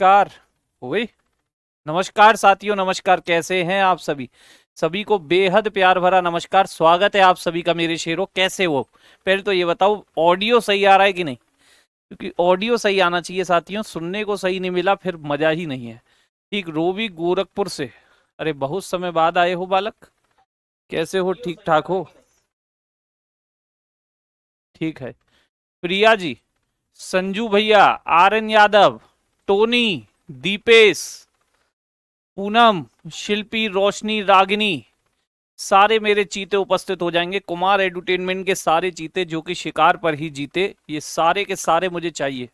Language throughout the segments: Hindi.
नमस्कार। हो गई। नमस्कार साथियों, नमस्कार। कैसे हैं आप सभी? सभी को बेहद प्यार भरा नमस्कार। स्वागत है आप सभी का मेरे शेरों। कैसे हो? पहले तो ये बताओ, ऑडियो सही आ रहा है कि नहीं? क्योंकि ऑडियो सही आना चाहिए साथियों। सुनने को सही नहीं मिला फिर मजा ही नहीं है। ठीक। रोवी गोरखपुर से। अरे बहुत समय बाद आए हो बालक। कैसे हो? ठीक ठाक हो? ठीक है। प्रिया जी, संजू भैया, R N Yadav, Tony, Deepesh, Poonam, Shilpi, Roshni, Ragini, सारे मेरे चीते उपस्थित हो जाएंगे। कुमार एडुटेनमेंट के सारे चीते जो कि शिकार पर ही जीते, ये सारे के सारे मुझे चाहिए।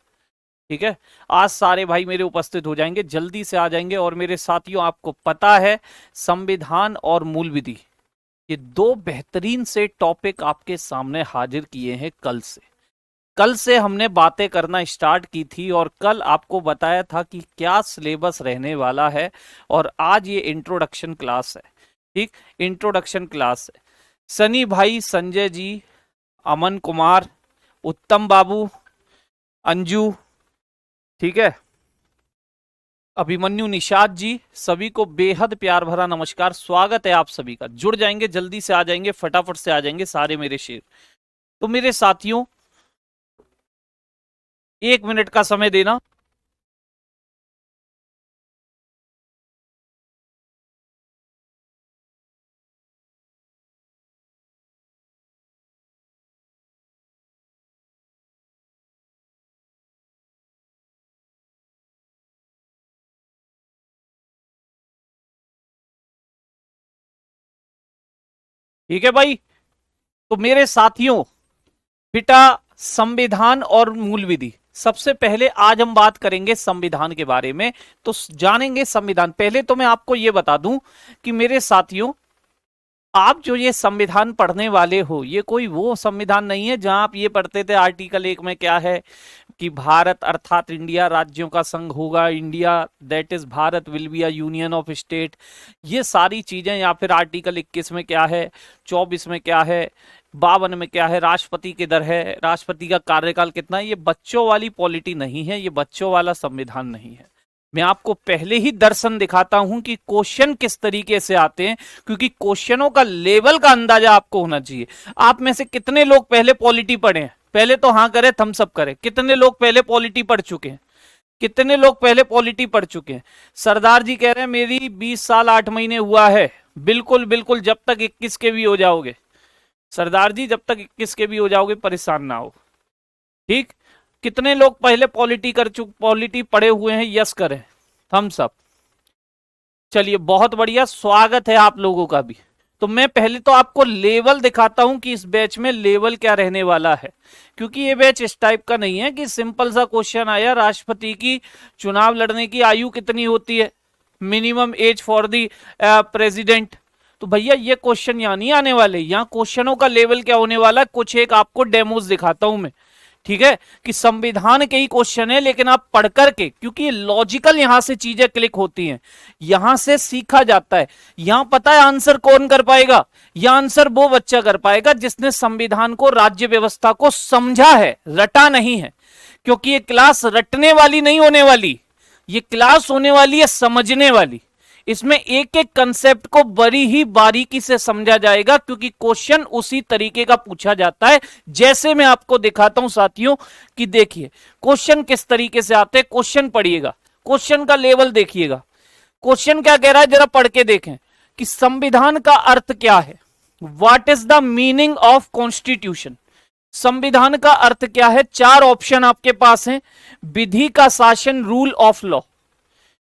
ठीक है। आज सारे भाई मेरे उपस्थित हो जाएंगे, जल्दी से आ जाएंगे। और मेरे साथियों, आपको पता है, संविधान और मूल विधि, ये दो बेहतरीन से टॉपिक आपके सामने हाजिर किए हैं कल से हमने बातें करना स्टार्ट की थी और कल आपको बताया था कि क्या सिलेबस रहने वाला है। और आज ये इंट्रोडक्शन क्लास है। ठीक। इंट्रोडक्शन क्लास है। सनी भाई, संजय जी, अमन कुमार, उत्तम बाबू, अंजू, ठीक है, अभिमन्यु, निषाद जी, सभी को बेहद प्यार भरा नमस्कार। स्वागत है आप सभी का। जुड़ जाएंगे, जल्दी से आ जाएंगे, फटाफट से आ जाएंगे सारे मेरे शेर। तो मेरे साथियों, 1 मिनट का समय देना। ठीक है भाई। तो मेरे साथियों, बेटा, संविधान और मूल विधि, सबसे पहले आज हम बात करेंगे संविधान के बारे में। तो जानेंगे संविधान। पहले तो मैं आपको यह बता दूं कि मेरे साथियों, आप जो ये संविधान पढ़ने वाले हो, ये कोई वो संविधान नहीं है जहां आप ये पढ़ते थे आर्टिकल 1 में क्या है कि भारत अर्थात इंडिया राज्यों का संघ होगा, India that is Bharat will be a union of state, ये सारी चीजें। या फिर आर्टिकल 21 में क्या है, 24 में क्या है, 52 में क्या है, राष्ट्रपति किधर है, राष्ट्रपति का कार्यकाल कितना है। ये बच्चों वाली पॉलिटी नहीं है, ये बच्चों वाला संविधान नहीं है। मैं आपको पहले ही दर्शन दिखाता हूं कि क्वेश्चन किस तरीके से आते हैं, क्योंकि क्वेश्चनों का लेवल का अंदाजा आपको होना चाहिए। आप में से कितने लोग पहले पॉलिटी पढ़े हैं? पहले तो हाँ करे, थम्स अप करे। कितने लोग पहले पॉलिटी पढ़ चुके हैं? कितने लोग पहले पॉलिटी पढ़ चुके हैं? सरदार जी कह रहे हैं मेरी 20 साल 8 महीने हुआ है। बिल्कुल बिल्कुल, जब तक 21 के भी हो जाओगे सरदार जी, जब तक 21 के भी हो जाओगे परेशान ना हो। ठीक। कितने लोग पहले पॉलिटी पढ़े हुए हैं? यस करें, थम्स अप। चलिए, बहुत बढ़िया, स्वागत है आप लोगों का भी। तो मैं पहले तो आपको लेवल दिखाता हूं कि इस बैच में लेवल क्या रहने वाला है, क्योंकि ये बैच इस टाइप का नहीं है कि सिंपल सा क्वेश्चन आया राष्ट्रपति की चुनाव लड़ने की आयु कितनी होती है, minimum age for the president. तो भैया ये क्वेश्चन यहाँ नहीं आने वाले। यहाँ क्वेश्चनों का लेवल क्या होने वाला है, कुछ एक आपको डेमोज दिखाता हूं मैं। ठीक है, कि संविधान के ही क्वेश्चन है, लेकिन आप पढ़ करके, क्योंकि लॉजिकल यहां से चीजें क्लिक होती हैं, यहां से सीखा जाता है। यहां पता है आंसर कौन कर पाएगा? यह आंसर वो बच्चा कर पाएगा जिसने संविधान को, राज्य व्यवस्था को समझा है, रटा नहीं है। क्योंकि ये क्लास रटने वाली नहीं होने वाली, ये क्लास होने वाली है समझने वाली। इसमें एक एक कंसेप्ट को बड़ी ही बारीकी से समझा जाएगा, क्योंकि क्वेश्चन उसी तरीके का पूछा जाता है जैसे मैं आपको दिखाता हूं साथियों। कि देखिए क्वेश्चन किस तरीके से आते हैं। क्वेश्चन पढ़िएगा, क्वेश्चन का लेवल देखिएगा। क्वेश्चन क्या कह रहा है जरा पढ़ के देखें कि संविधान का अर्थ क्या है। What is the meaning of constitution? संविधान का अर्थ क्या है? 4 ऑप्शन आपके पास हैं। विधि का शासन, रूल ऑफ लॉ,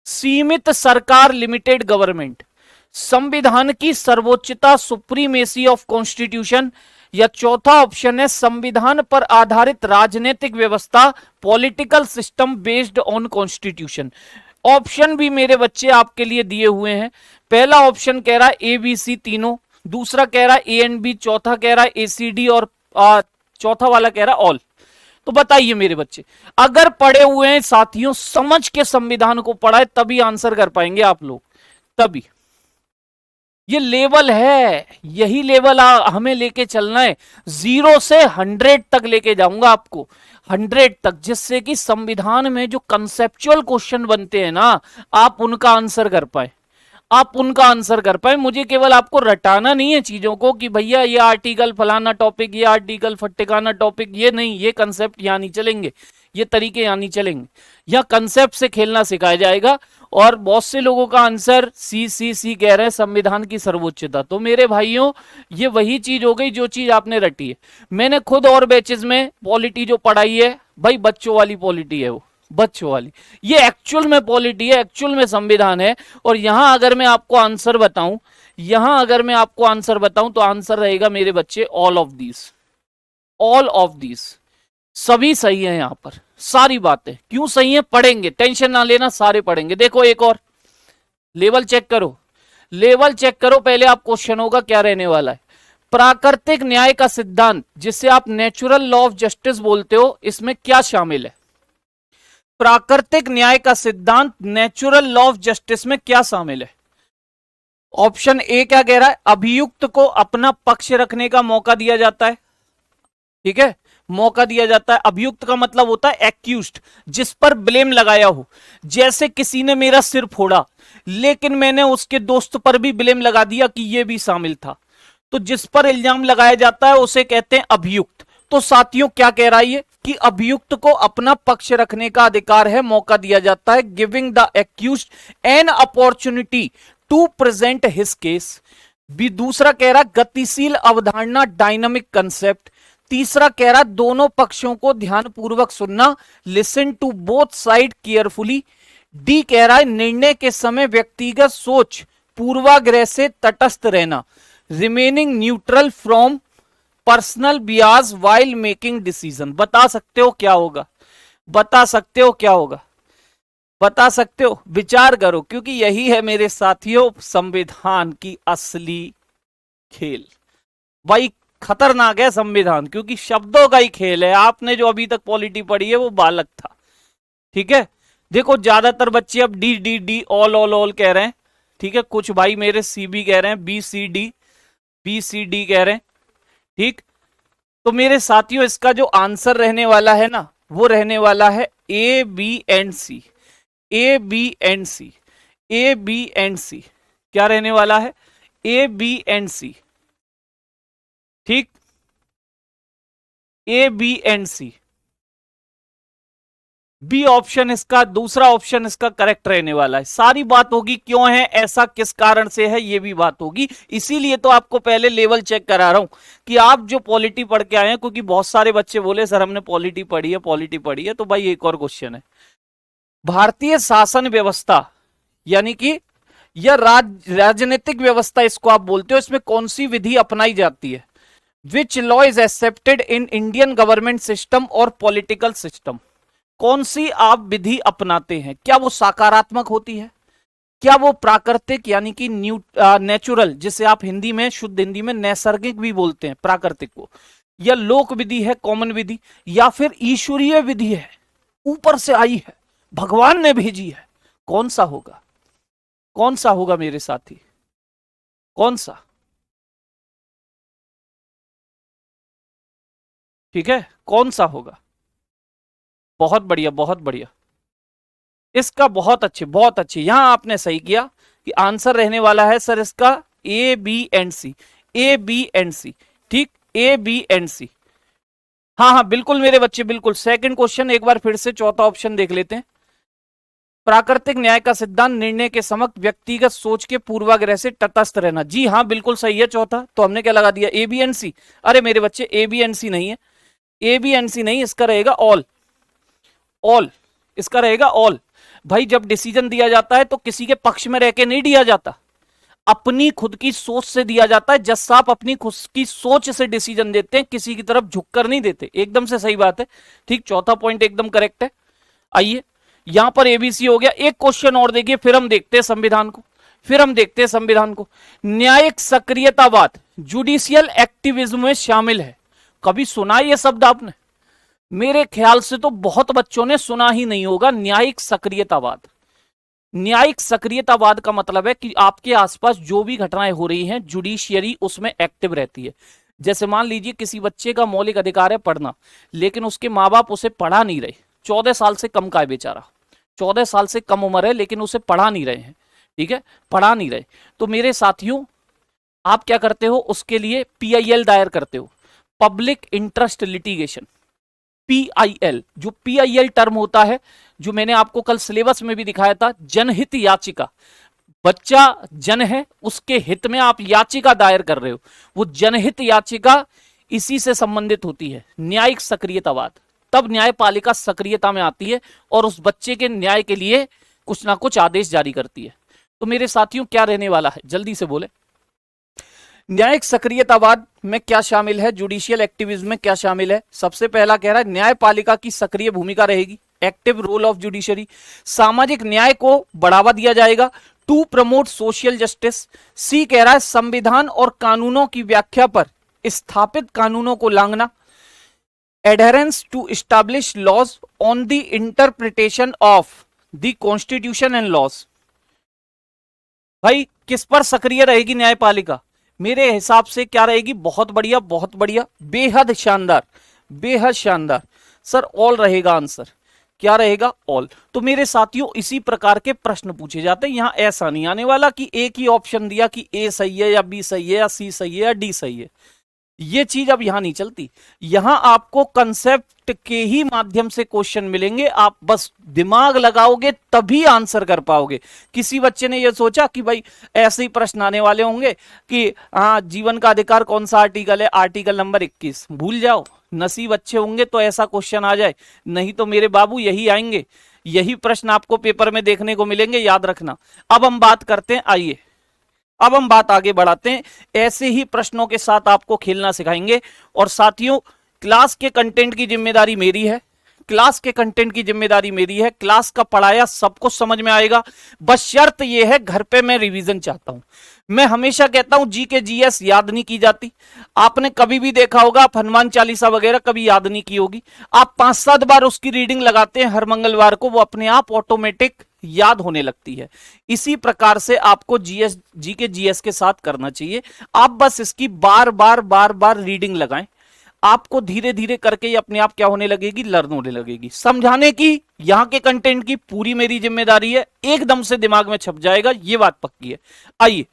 सीमित सरकार, लिमिटेड गवर्नमेंट, संविधान की सर्वोच्चता, सुप्रीमेसी ऑफ कॉन्स्टिट्यूशन, या चौथा ऑप्शन है संविधान पर आधारित राजनीतिक व्यवस्था, political system based on constitution. Option भी मेरे बच्चे आपके लिए दिए हुए हैं। पहला ऑप्शन कह रहा है ए बी सी तीनों, दूसरा कह रहा है ए एंड बी, चौथा कह रहा है ए सी डी, और चौथा वाला कह रहा है ऑल। तो बताइए मेरे बच्चे, अगर पढ़े हुए हैं साथियों, समझ के संविधान को पढ़ा है, तभी आंसर कर पाएंगे आप लोग, तभी। ये लेवल है, यही लेवल हमें लेके चलना है। 0 से 100 तक लेके जाऊंगा आपको। 100 तक, जिससे कि संविधान में जो कंसेप्चुअल क्वेश्चन बनते हैं ना, आप उनका आंसर कर पाए, आप उनका आंसर कर पाए। मुझे केवल आपको रटाना नहीं है चीजों को कि भैया ये आर्टिकल फलाना टॉपिक, ये आर्टिकल फट्टेकाना टॉपिक, ये नहीं, ये कंसेप्ट यहाँ नहीं चलेंगे, ये तरीके यहाँ नहीं चलेंगे। यहाँ कंसेप्ट से खेलना सिखाया जाएगा। और बहुत से लोगों का आंसर सी कह रहे हैं, संविधान की सर्वोच्चता। तो मेरे भाइयों, ये वही चीज हो गई जो चीज आपने रटी है। मैंने खुद और बैचेस में पॉलिटी जो पढ़ाई है भाई, बच्चों वाली पॉलिटी है वो, बच्चों वाली। ये एक्चुअल में पॉलिटी है, एक्चुअल में संविधान है। और यहां अगर मैं आपको आंसर बताऊं, यहां अगर मैं आपको आंसर बताऊं तो आंसर रहेगा मेरे बच्चे all of these, all of these, सभी सही है। यहां पर सारी बातें क्यों सही है, पढ़ेंगे, टेंशन ना लेना, सारे पढ़ेंगे। देखो एक और लेवल चेक करो, लेवल चेक करो। पहले आप क्वेश्चनों का क्या रहने वाला है। प्राकृतिक न्याय का सिद्धांत, जिसे आप नेचुरल लॉ ऑफ जस्टिस बोलते हो, इसमें क्या शामिल है। प्राकृतिक न्याय का सिद्धांत नेचुरल लॉ ऑफ जस्टिस में क्या शामिल है। ऑप्शन ए क्या कह रहा है, अभियुक्त को अपना पक्ष रखने का मौका दिया जाता है। ठीक है, मौका दिया जाता है। अभियुक्त का मतलब होता है एक्यूज्ड, जिस पर ब्लेम लगाया हो। जैसे किसी ने मेरा सिर फोड़ा, लेकिन मैंने उसके दोस्त पर भी ब्लेम लगा दिया कि यह भी शामिल था, तो जिस पर इल्जाम लगाया जाता है उसे कहते हैं अभियुक्त। तो साथियों क्या कह रहा है ये, कि अभियुक्त को अपना पक्ष रखने का अधिकार है, मौका दिया जाता है, giving the accused an opportunity to present his case. भी दूसरा कह रहा गतिशील अवधारणा, डायनामिक कंसेप्ट। तीसरा कह रहा दोनों पक्षों को ध्यानपूर्वक सुनना, listen to both side carefully. डी कह रहा है निर्णय के समय व्यक्तिगत सोच, पूर्वाग्रह से तटस्थ रहना, रिमेनिंग न्यूट्रल फ्रॉम पर्सनल बियाज वाइल मेकिंग डिसीजन। बता सकते हो क्या होगा, बता सकते हो क्या होगा, बता सकते हो, विचार करो, क्योंकि यही है मेरे साथियों संविधान की असली खेल। भाई खतरनाक है संविधान, क्योंकि शब्दों का ही खेल है। आपने जो अभी तक पॉलिटी पढ़ी है वो बालक था। ठीक है, देखो ज्यादातर बच्चे अब D D D all all all कह रहे हैं। ठीक है, कुछ भाई मेरे सी बी कह रहे हैं, बी सी डी कह रहे हैं। ठीक, तो मेरे साथियों इसका जो आंसर रहने वाला है ना, वो रहने वाला है A B and C, A B and C, A B and C. क्या रहने वाला है, ए बी एंड सी। ठीक, A B and C, B option इसका, दूसरा ऑप्शन इसका करेक्ट रहने वाला है। सारी बात होगी क्यों है ऐसा, किस कारण से है, ये भी बात होगी। इसीलिए तो आपको पहले लेवल चेक करा रहा हूं कि आप जो पॉलिटी पढ़ के आए हैं, क्योंकि बहुत सारे बच्चे बोले सर हमने पॉलिटी पढ़ी है, पॉलिटी पढ़ी है। तो भाई एक और क्वेश्चन है, भारतीय शासन व्यवस्था यानी कि यह राजनीतिक व्यवस्था इसको आप बोलते हो, इसमें कौन सी विधि अपनाई जाती है। Which law is accepted in Indian government system और पॉलिटिकल सिस्टम। कौन सी आप विधि अपनाते हैं, क्या वो सकारात्मक होती है, क्या वो प्राकृतिक यानी कि नेचुरल, जिसे आप हिंदी में, शुद्ध हिंदी में नैसर्गिक भी बोलते हैं प्राकृतिक को, या लोक विधि है, कॉमन विधि, या फिर ईश्वरीय विधि है, ऊपर से आई है, भगवान ने भेजी है। कौन सा होगा, कौन सा होगा मेरे साथी, कौन सा। ठीक है, कौन सा होगा। बहुत बढ़िया, बहुत बढ़िया, इसका बहुत अच्छे, बहुत अच्छे। यहां आपने सही किया कि आंसर रहने वाला है सर इसका A B and C, A B and C. ठीक, ए बी एंड सी। हाँ हाँ बिल्कुल मेरे बच्चे, बिल्कुल। सेकंड क्वेश्चन एक बार फिर से चौथा ऑप्शन देख लेते हैं। प्राकृतिक न्याय का सिद्धांत निर्णय के समक्ष व्यक्तिगत सोच के पूर्वाग्रह से तटस्थ रहना। जी हाँ बिल्कुल सही है चौथा। तो हमने क्या लगा दिया, ए बी एंड सी। अरे मेरे बच्चे ए बी एंड सी नहीं है, ए बी एंड सी नहीं, इसका रहेगा ऑल, ऑल, इसका रहेगा ऑल। भाई जब डिसीजन दिया जाता है तो किसी के पक्ष में रह के नहीं दिया जाता, अपनी खुद की सोच से दिया जाता है। जज साहब अपनी खुद की सोच से डिसीजन देते हैं, किसी की तरफ झुककर नहीं देते। एकदम से सही बात है। ठीक, चौथा पॉइंट एकदम करेक्ट है। आइए यहां पर एबीसी हो गया। एक क्वेश्चन और देखिए, फिर हम देखते हैं संविधान को, फिर हम देखते हैं संविधान को। न्यायिक सक्रियतावाद जुडिशियल एक्टिविज्म में शामिल है। कभी सुना है यह शब्द आपने? मेरे ख्याल से तो बहुत बच्चों ने सुना ही नहीं होगा। न्यायिक सक्रियतावाद, न्यायिक सक्रियतावाद का मतलब है कि आपके आसपास जो भी घटनाएं हो रही हैं, जुडिशियरी उसमें एक्टिव रहती है। जैसे मान लीजिए किसी बच्चे का मौलिक अधिकार है पढ़ना, लेकिन उसके माँ बाप उसे पढ़ा नहीं रहे, 14 साल से कम का है बेचारा, 14 साल से कम उम्र है, लेकिन उसे पढ़ा नहीं रहे हैं, ठीक है, पढ़ा नहीं रहे, तो मेरे साथियों आप क्या करते हो, उसके लिए पीआईएल दायर करते हो, पब्लिक इंटरेस्ट लिटिगेशन, पीआईएल। जो पीआईएल टर्म होता है, जो मैंने आपको कल सिलेबस में भी दिखाया था, जनहित याचिका, बच्चा जन है, उसके हित में आप याचिका दायर कर रहे हो, वो जनहित याचिका इसी से संबंधित होती है, न्यायिक सक्रियतावाद। तब न्यायपालिका सक्रियता में आती है और उस बच्चे के न्याय के लिए कुछ ना कुछ आदेश जारी करती है। तो मेरे साथियों क्या रहने वाला है, जल्दी से बोले। न्यायिक सक्रियतावाद में क्या शामिल है, जुडिशियल एक्टिविज्म में क्या शामिल है। सबसे पहला कह रहा है न्यायपालिका की सक्रिय भूमिका रहेगी, एक्टिव रोल ऑफ जुडिशरी। सामाजिक न्याय को बढ़ावा दिया जाएगा, टू प्रमोट सोशल जस्टिस। सी कह रहा है संविधान और कानूनों की व्याख्या पर स्थापित कानूनों को लांघना, adherence to establish laws on the interpretation of the constitution and laws. भाई किस पर सक्रिय रहेगी न्यायपालिका, मेरे हिसाब से क्या रहेगी, बहुत बढ़िया, बहुत बढ़िया, बेहद शानदार, बेहद शानदार सर, ऑल रहेगा आंसर, क्या रहेगा, ऑल। तो मेरे साथियों इसी प्रकार के प्रश्न पूछे जाते हैं, यहां ऐसा नहीं आने वाला कि एक ही ऑप्शन दिया कि ए सही है या बी सही है या सी सही है या डी सही है, ये चीज अब यहां नहीं चलती। यहां आपको कंसेप्ट के ही माध्यम से क्वेश्चन मिलेंगे, आप बस दिमाग लगाओगे तभी आंसर कर पाओगे। किसी बच्चे ने यह सोचा कि भाई ऐसे ही प्रश्न आने वाले होंगे कि हाँ जीवन का अधिकार कौन सा आर्टिकल है, आर्टिकल नंबर 21, भूल जाओ, नसीब अच्छे होंगे तो ऐसा क्वेश्चन आ जाए, नहीं तो मेरे बाबू यही आएंगे, यही प्रश्न आपको पेपर में देखने को मिलेंगे, याद रखना। अब हम बात करते हैं, आइए अब हम बात आगे बढ़ाते हैं, ऐसे ही प्रश्नों के साथ आपको खेलना सिखाएंगे। और साथियों क्लास के कंटेंट की जिम्मेदारी मेरी है, क्लास के कंटेंट की जिम्मेदारी मेरी है, क्लास का पढ़ाया सबको समझ में आएगा, बस शर्त यह है घर पे मैं रिवीजन चाहता हूं। मैं हमेशा कहता हूं जी के जीएस याद नहीं की जाती, आपने कभी भी देखा होगा, आप हनुमान चालीसा वगैरह कभी याद नहीं की होगी, आप 5-7 बार उसकी रीडिंग लगाते हैं हर मंगलवार को, वो अपने आप ऑटोमेटिक याद होने लगती है। इसी प्रकार से आपको जीएस जी के जीएस के साथ करना चाहिए, आप बस इसकी बार बार बार बार रीडिंग लगाएं, आपको धीरे धीरे करके ये अपने आप क्या होने लगेगी, लर्न होने लगेगी। समझाने की, यहां के कंटेंट की पूरी मेरी जिम्मेदारी है, एकदम से दिमाग में छप जाएगा, ये बात पक्की है। आइए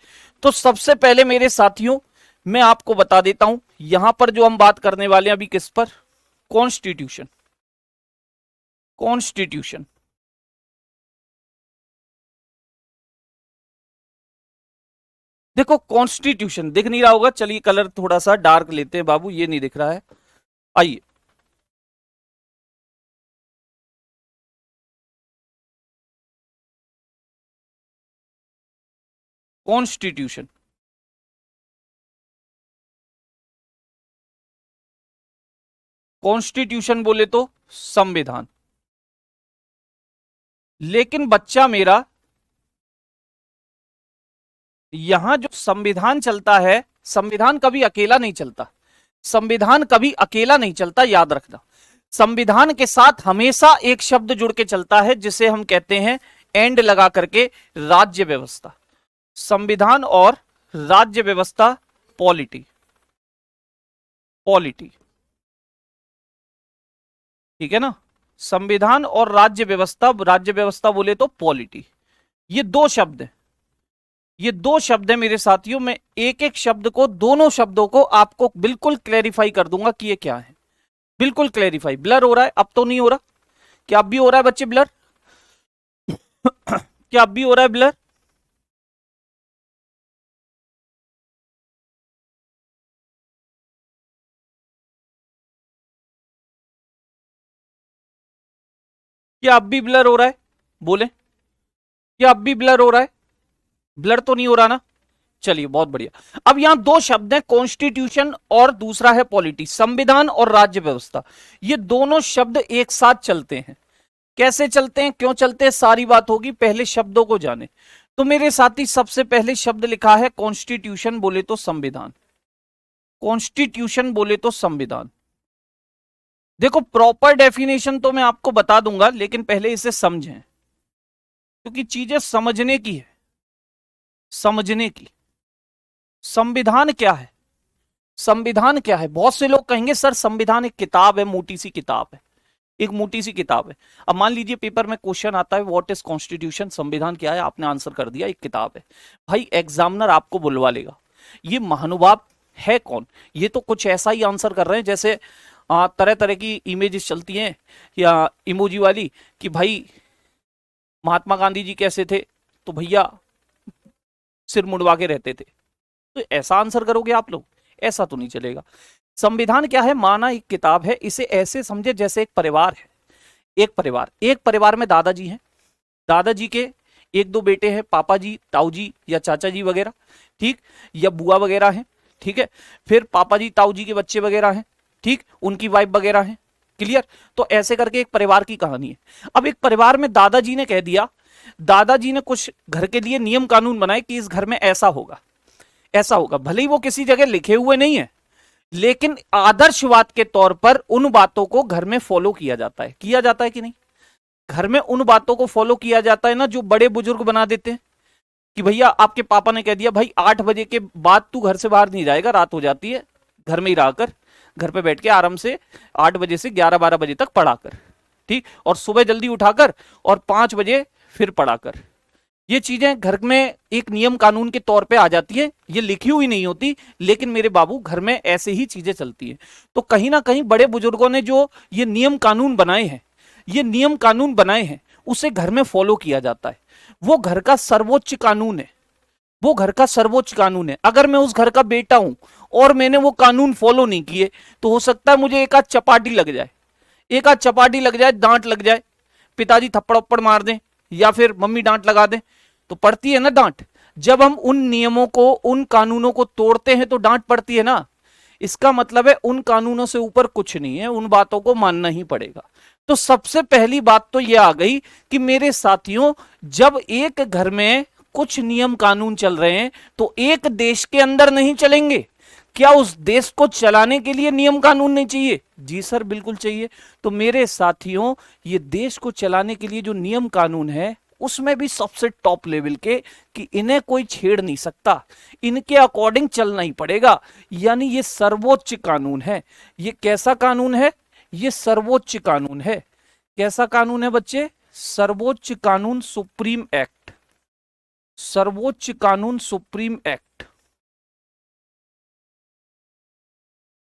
तो सबसे पहले मेरे साथियों मैं आपको बता देता हूं, यहां पर जो हम बात करने वाले हैं अभी किस पर, कॉन्स्टिट्यूशन। कॉन्स्टिट्यूशन देखो, कॉन्स्टिट्यूशन दिख नहीं रहा होगा, चलिए कलर थोड़ा सा डार्क लेते हैं बाबू, ये नहीं दिख रहा है, आइए कॉन्स्टिट्यूशन, कॉन्स्टिट्यूशन बोले तो संविधान। लेकिन बच्चा मेरा यहां जो संविधान चलता है, संविधान कभी अकेला नहीं चलता, संविधान कभी अकेला नहीं चलता, याद रखना। संविधान के साथ हमेशा एक शब्द जुड़ के चलता है जिसे हम कहते हैं एंड लगा करके, राज्य व्यवस्था। संविधान और राज्य व्यवस्था, पॉलिटी, पॉलिटी, ठीक है ना। संविधान और राज्य व्यवस्था बोले तो पॉलिटी, ये दो शब्द हैं, ये दो शब्द है मेरे साथियों। मैं एक एक शब्द को, दोनों शब्दों को आपको बिल्कुल क्लैरिफाई कर दूंगा कि ये क्या है, बिल्कुल क्लैरिफाई। ब्लर हो रहा है, अब तो नहीं हो रहा, क्या अब भी हो रहा है बच्चे ब्लर? क्या अब भी हो रहा है ब्लर? क्या अब भी ब्लर हो रहा है, बोले, क्या अब भी ब्लर हो रहा है? ब्लर तो नहीं हो रहा ना, चलिए बहुत बढ़िया। अब यहां दो शब्द हैं, कॉन्स्टिट्यूशन और दूसरा है पॉलिटी, संविधान और राज्य व्यवस्था। ये दोनों शब्द एक साथ चलते हैं, कैसे चलते हैं, क्यों चलते हैं, सारी बात होगी, पहले शब्दों को जाने। तो मेरे साथी सबसे पहले शब्द लिखा है कॉन्स्टिट्यूशन बोले तो संविधान, कॉन्स्टिट्यूशन बोले तो संविधान। देखो प्रॉपर डेफिनेशन तो मैं आपको बता दूंगा, लेकिन पहले इसे समझें, क्योंकि चीजें समझने की है, समझने की। संविधान क्या है, संविधान क्या है? बहुत से लोग कहेंगे सर संविधान एक किताब है, मोटी सी किताब है, एक मोटी सी किताब है। अब मान लीजिए पेपर में क्वेश्चन आता है व्हाट इज कॉन्स्टिट्यूशन, संविधान क्या है, आपने आंसर कर दिया एक किताब है। भाई एग्जामिनर आपको बुलवा लेगा, ये महानुभाव है कौन? ये तो कुछ ऐसा ही आंसर कर रहे हैं जैसे तरह तरह की इमेजेस चलती हैं या इमोजी वाली कि भाई महात्मा गांधी जी कैसे थे, तो भैया सिर मुड़वा के रहते थे। तो ऐसा आंसर करोगे आप लोग? ऐसा तो नहीं चलेगा। संविधान क्या है? माना एक किताब है, इसे ऐसे समझे जैसे एक परिवार है। एक परिवार में दादाजी हैं, दादाजी के एक दो बेटे हैं, पापा जी, ताऊ जी या चाचा जी वगैरह, ठीक, या बुआ वगैरह हैं, ठीक है। फिर पापा जी ताऊ जी के बच्चे वगैरह हैं, ठीक, उनकी वाइफ वगैरह हैं, क्लियर। तो ऐसे करके एक परिवार की कहानी है। अब एक परिवार में दादाजी ने कह दिया, दादाजी ने कुछ घर के लिए नियम कानून बनाए कि इस घर में ऐसा होगा, ऐसा होगा। भले ही वो किसी जगह लिखे हुए नहीं है, लेकिन आदर्शवाद के तौर पर उन बातों को घर में फॉलो किया जाता है। किया जाता है कि नहीं? घर में उन बातों को फॉलो किया जाता है ना जो बड़े बुजुर्ग बना देते हैं कि भैया आपके पापा ने कह दिया भाई 8 बजे के बाद तू घर से बाहर नहीं जाएगा, रात हो जाती है, घर में ही रह कर, घर पे बैठ के आराम से 8 बजे से 11-12 बजे तक पढ़ा कर, ठीक, और सुबह जल्दी उठाकर और 5 बजे फिर पढ़ा कर। ये चीजें घर में एक नियम कानून के तौर पे आ जाती है, ये लिखी हुई नहीं होती, लेकिन मेरे बाबू घर में ऐसे ही चीजें चलती हैं। तो कहीं ना कहीं बड़े बुजुर्गों ने जो ये नियम कानून बनाए हैं, ये नियम कानून बनाए हैं, उसे घर में फॉलो किया जाता है। वो घर का सर्वोच्च कानून है, वो घर का सर्वोच्च कानून है। अगर मैं उस घर का बेटा हूं और मैंने वो कानून फॉलो नहीं किए तो हो सकता है मुझे एक आध चपाटी लग जाए, एक आध चपाटी लग जाए, डांट लग जाए, पिताजी थप्पड़ उप्पड़ मार दें या फिर मम्मी डांट लगा दें, तो पड़ती है ना डांट। जब हम उन नियमों को, उन कानूनों को तोड़ते हैं तो डांट पड़ती है ना। इसका मतलब है उन कानूनों से ऊपर कुछ नहीं है, उन बातों को मानना ही पड़ेगा। तो सबसे पहली बात तो यह आ गई कि मेरे साथियों, जब एक घर में कुछ नियम कानून चल रहे हैं तो एक देश के अंदर नहीं चलेंगे। क्या उस देश को चलाने के लिए नियम कानून नहीं चाहिए? जी सर बिल्कुल चाहिए। तो मेरे साथियों, ये देश को चलाने के लिए जो नियम कानून है उसमें भी सबसे टॉप लेवल के, कि इन्हें कोई छेड़ नहीं सकता, इनके अकॉर्डिंग चलना ही पड़ेगा। यानी ये सर्वोच्च कानून है। ये कैसा कानून है? ये सर्वोच्च कानून है। कैसा कानून है बच्चे? सर्वोच्च कानून, सुप्रीम एक्ट, सर्वोच्च कानून, सुप्रीम एक्ट,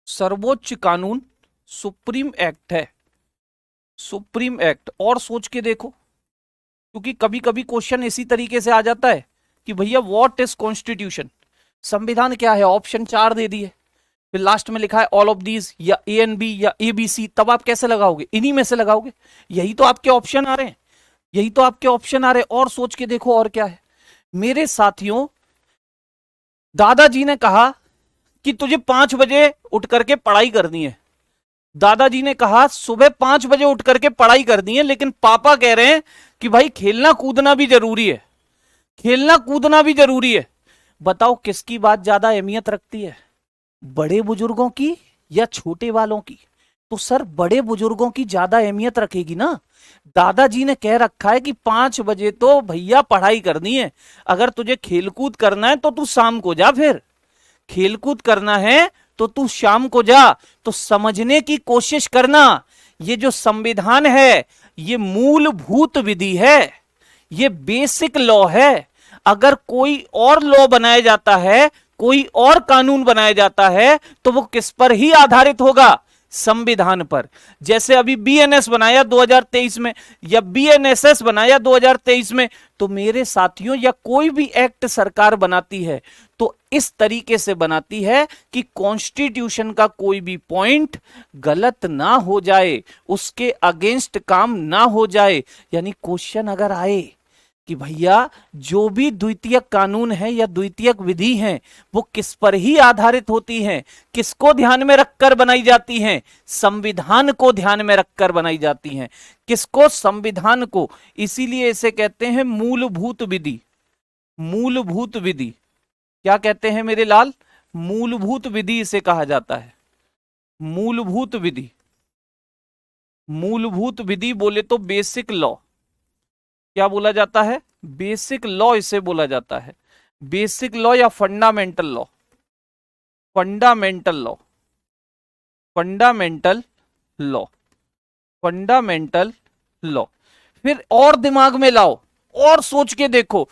सर्वोच्च कानून सुप्रीम एक्ट है, सुप्रीम एक्ट। और सोच के देखो, क्योंकि कभी कभी क्वेश्चन इसी तरीके से आ जाता है कि भैया व्हाट इज कॉन्स्टिट्यूशन, संविधान क्या है, ऑप्शन 4 दे दिए, फिर लास्ट में लिखा है ऑल ऑफ दीज या ए एंड बी या ए बी सी, तब आप कैसे लगाओगे? इन्हीं में से लगाओगे। यही तो आपके ऑप्शन आ रहे हैं, यही तो आपके ऑप्शन आ रहे हैं। और सोच के देखो और क्या है मेरे साथियों। दादाजी ने कहा कि तुझे 5 बजे उठ करके पढ़ाई करनी है, दादाजी ने कहा सुबह 5 बजे उठ करके पढ़ाई करनी है, लेकिन पापा कह रहे हैं कि भाई खेलना कूदना भी जरूरी है, खेलना कूदना भी जरूरी है। बताओ किसकी बात ज्यादा अहमियत रखती है, बड़े बुजुर्गों की या छोटे वालों की? तो सर बड़े बुजुर्गों की ज्यादा अहमियत रखेगी ना। दादाजी ने कह रखा है कि 5 बजे तो भैया पढ़ाई करनी है, अगर तुझे खेलकूद करना है तो तू शाम को जा, फिर खेलकूद करना है तो तू शाम को जा। तो समझने की कोशिश करना, ये जो संविधान है ये मूलभूत विधि है, ये बेसिक लॉ है। अगर कोई और लॉ बनाया जाता है, कोई और कानून बनाया जाता है, तो वो किस पर ही आधारित होगा? संविधान पर। जैसे अभी बीएनएस बनाया 2023 में या बीएनएसएस बनाया 2023 में, तो मेरे साथियों या कोई भी एक्ट सरकार बनाती है तो इस तरीके से बनाती है कि कॉन्स्टिट्यूशन का कोई भी पॉइंट गलत ना हो जाए, उसके अगेंस्ट काम ना हो जाए। यानी क्वेश्चन अगर आए कि भैया जो भी द्वितीयक कानून है या द्वितीयक विधि है वो किस पर ही आधारित होती हैं, किसको ध्यान में रखकर बनाई जाती हैं? संविधान को ध्यान में रखकर बनाई जाती हैं। किसको? संविधान को। इसीलिए इसे कहते हैं मूलभूत विधि। मूलभूत विधि क्या कहते हैं मेरे लाल? मूलभूत विधि इसे कहा जाता है। मूलभूत विधि, मूलभूत विधि बोले तो बेसिक लॉ। क्या बोला जाता है? बेसिक लॉ इसे बोला जाता है, बेसिक लॉ या fundamental law. Fundamental law, fundamental law, fundamental law. फिर और दिमाग में लाओ और सोच के देखो,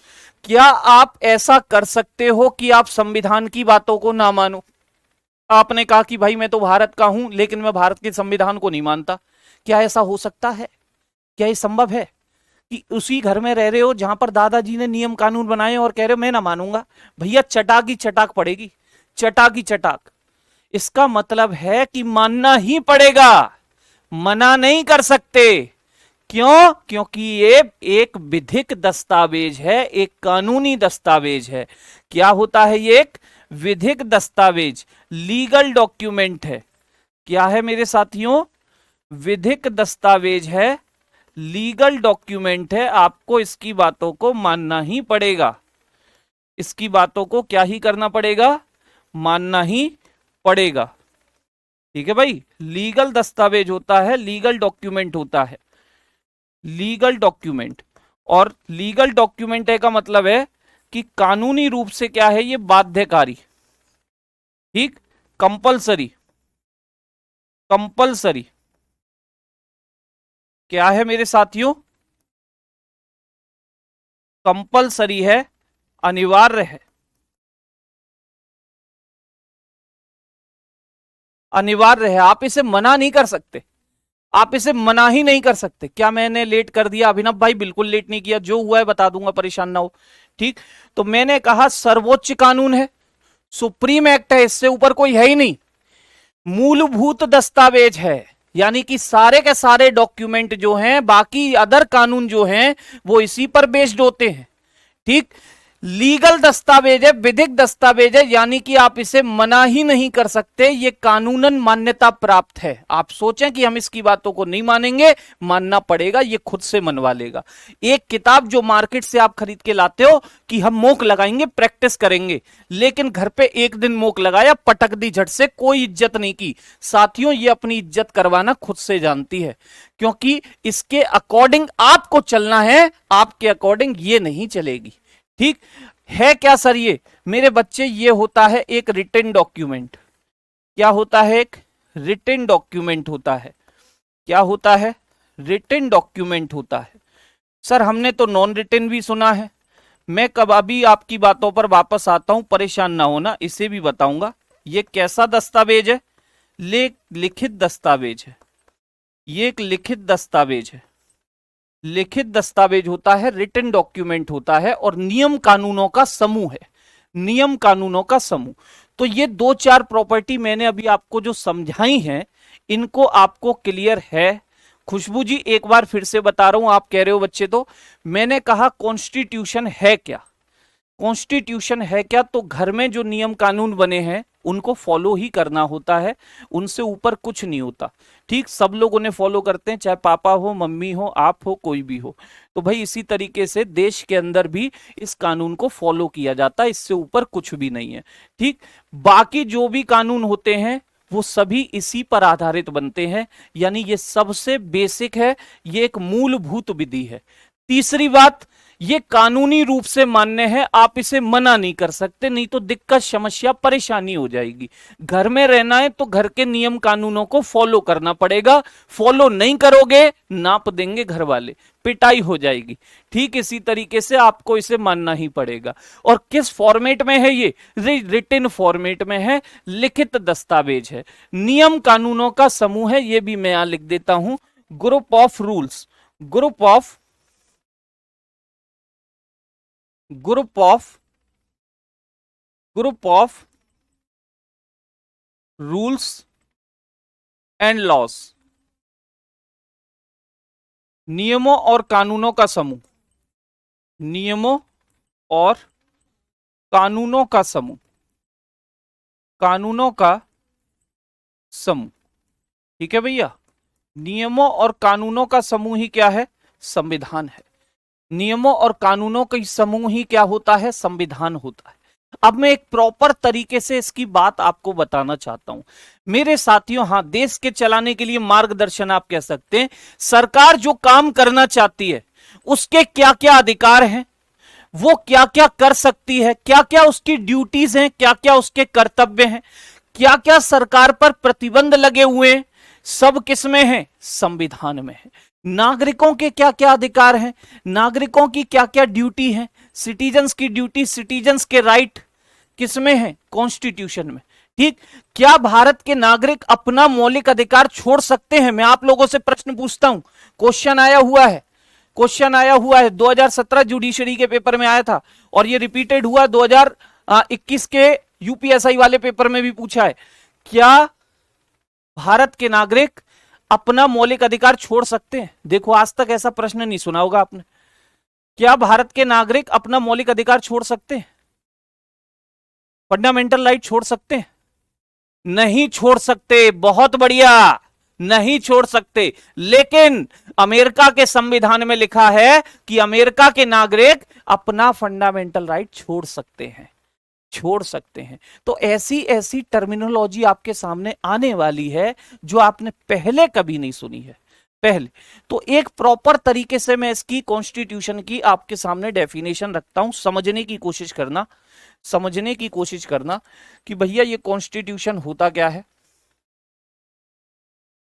क्या आप ऐसा कर सकते हो कि आप संविधान की बातों को ना मानो? आपने कहा कि भाई मैं तो भारत का हूं लेकिन मैं भारत के संविधान को नहीं मानता। क्या ऐसा हो सकता है? क्या ये संभव है कि उसी घर में रह रहे हो जहां पर दादाजी ने नियम कानून बनाए और कह रहे हो मैं ना मानूंगा? भैया चटाक ही चटाक पड़ेगी, चटाक ही चटाक। इसका मतलब है कि मानना ही पड़ेगा, मना नहीं कर सकते। क्यों? क्योंकि ये एक विधिक दस्तावेज है, एक कानूनी दस्तावेज है। क्या होता है ये? एक विधिक दस्तावेज, लीगल डॉक्यूमेंट है। क्या है मेरे साथियों? विधिक दस्तावेज है, लीगल डॉक्यूमेंट है। आपको इसकी बातों को मानना ही पड़ेगा, इसकी बातों को क्या ही करना पड़ेगा? मानना ही पड़ेगा। ठीक है भाई, लीगल दस्तावेज होता है, लीगल डॉक्यूमेंट होता है, लीगल डॉक्यूमेंट। और लीगल डॉक्यूमेंट का मतलब है कि कानूनी रूप से क्या है ये? बाध्यकारी, ठीक, कंपलसरी, कंपलसरी। क्या है मेरे साथियों? कंपलसरी है, अनिवार्य है, अनिवार्य है। आप इसे मना नहीं कर सकते, आप इसे मना ही नहीं कर सकते। क्या मैंने लेट कर दिया अभिनव भाई? बिल्कुल लेट नहीं किया, जो हुआ है बता दूंगा, परेशान ना हो। ठीक, तो मैंने कहा सर्वोच्च कानून है, सुप्रीम एक्ट है, इससे ऊपर कोई है ही नहीं। मूलभूत दस्तावेज है, यानी कि सारे के सारे डॉक्यूमेंट जो हैं, बाकी अदर कानून जो हैं, वो इसी पर बेस्ड होते हैं। ठीक, लीगल दस्तावेज है, विधिक दस्तावेज है, यानी कि आप इसे मना ही नहीं कर सकते, ये कानूनन मान्यता प्राप्त है। आप सोचें कि हम इसकी बातों को नहीं मानेंगे, मानना पड़ेगा, ये खुद से मनवा लेगा। एक किताब जो मार्केट से आप खरीद के लाते हो कि हम मोक लगाएंगे, प्रैक्टिस करेंगे, लेकिन घर पे एक दिन मोक लगाया, पटक दी झट से, कोई इज्जत नहीं की। साथियों, ये अपनी इज्जत करवाना खुद से जानती है, क्योंकि इसके अकॉर्डिंग आपको चलना है, आपके अकॉर्डिंग ये नहीं चलेगी। ठीक है क्या सर? ये मेरे बच्चे, ये होता है एक रिटन डॉक्यूमेंट। क्या होता है? एक रिटन डॉक्यूमेंट होता है। क्या होता है? रिटन डॉक्यूमेंट होता है। सर हमने तो नॉन रिटन भी सुना है। मैं कब अभी आपकी बातों पर वापस आता हूं, परेशान ना होना, इसे भी बताऊंगा। ये कैसा दस्तावेज है? लिखित दस्तावेज है, ये एक लिखित दस्तावेज है। लिखित दस्तावेज होता है, रिटन डॉक्यूमेंट होता है, और नियम कानूनों का समूह है, नियम कानूनों का समूह। तो ये दो चार प्रॉपर्टी मैंने अभी आपको जो समझाई हैं, इनको आपको क्लियर है? खुशबू जी एक बार फिर से बता रहा हूं, आप कह रहे हो बच्चे, तो मैंने कहा कॉन्स्टिट्यूशन है क्या? कॉन्स्टिट्यूशन है क्या? तो घर में जो नियम कानून बने हैं उनको फॉलो ही करना होता है, उनसे ऊपर कुछ नहीं होता। ठीक, सब लोग उन्हें फॉलो करते हैं, चाहे पापा हो, मम्मी हो, आप हो, कोई भी हो। तो भाई इसी तरीके से देश के अंदर भी इस कानून को फॉलो किया जाता है, इससे ऊपर कुछ भी नहीं है। ठीक, बाकी जो भी कानून होते हैं वो सभी इसी पर आधारित बनते हैं, यानी ये सबसे बेसिक है, ये एक मूलभूत विधि है। तीसरी बात, ये कानूनी रूप से मान्य है, आप इसे मना नहीं कर सकते, नहीं तो दिक्कत, समस्या, परेशानी हो जाएगी। घर में रहना है तो घर के नियम कानूनों को फॉलो करना पड़ेगा, फॉलो नहीं करोगे नाप देंगे घर वाले, पिटाई हो जाएगी। ठीक इसी तरीके से आपको इसे मानना ही पड़ेगा। और किस फॉर्मेट में है ये? रिटन फॉर्मेट में है, लिखित दस्तावेज है, नियम कानूनों का समूह है। ये भी मैं यहां लिख देता हूं, group of rules, group of group of rules and loss, नियमों और कानूनों का समूह, नियमों और कानूनों का समूह, कानूनों का समूह। ठीक है भैया, नियमों और कानूनों का समूह ही क्या है? संविधान है। नियमों और कानूनों का समूह ही क्या होता है? संविधान होता है। अब मैं एक प्रॉपर तरीके से इसकी बात आपको बताना चाहता हूं मेरे साथियों। हां, देश के चलाने के लिए मार्गदर्शन आप कह सकते हैं। सरकार जो काम करना चाहती है उसके क्या क्या अधिकार हैं, वो क्या क्या कर सकती है, क्या क्या उसकी ड्यूटीज हैं, क्या क्या उसके कर्तव्य हैं, क्या क्या सरकार पर प्रतिबंध लगे हुए हैं, सब किसमें है, संविधान में है। नागरिकों के क्या क्या अधिकार हैं, नागरिकों की क्या क्या ड्यूटी है, सिटीजन्स की ड्यूटी, सिटीजन्स के राइट किसमें है, कॉन्स्टिट्यूशन में। ठीक, क्या भारत के नागरिक अपना मौलिक अधिकार छोड़ सकते हैं? मैं आप लोगों से प्रश्न पूछता हूं, क्वेश्चन आया हुआ है, क्वेश्चन आया हुआ है 2017 जुडिशरी के पेपर में आया था, और ये रिपीटेड हुआ 2021 के यूपीएसआई वाले पेपर में भी पूछा है। क्या भारत के नागरिक अपना मौलिक अधिकार छोड़ सकते हैं? देखो, आज तक ऐसा प्रश्न नहीं सुना होगा आपने। क्या भारत के नागरिक अपना मौलिक अधिकार छोड़ सकते हैं, फंडामेंटल राइट छोड़ सकते हैं? नहीं छोड़ सकते। बहुत बढ़िया, नहीं छोड़ सकते। लेकिन अमेरिका के संविधान में लिखा है कि अमेरिका के नागरिक अपना फंडामेंटल राइट छोड़ सकते हैं, छोड़ सकते हैं। तो ऐसी ऐसी टर्मिनोलॉजी आपके सामने आने वाली है जो आपने पहले कभी नहीं सुनी है, पहले। तो एक प्रॉपर तरीके से मैं इसकी कॉन्स्टिट्यूशन की आपके सामने डेफिनेशन रखता हूं, समझने की कोशिश करना, समझने की कोशिश करना कि भैया ये कॉन्स्टिट्यूशन होता क्या है।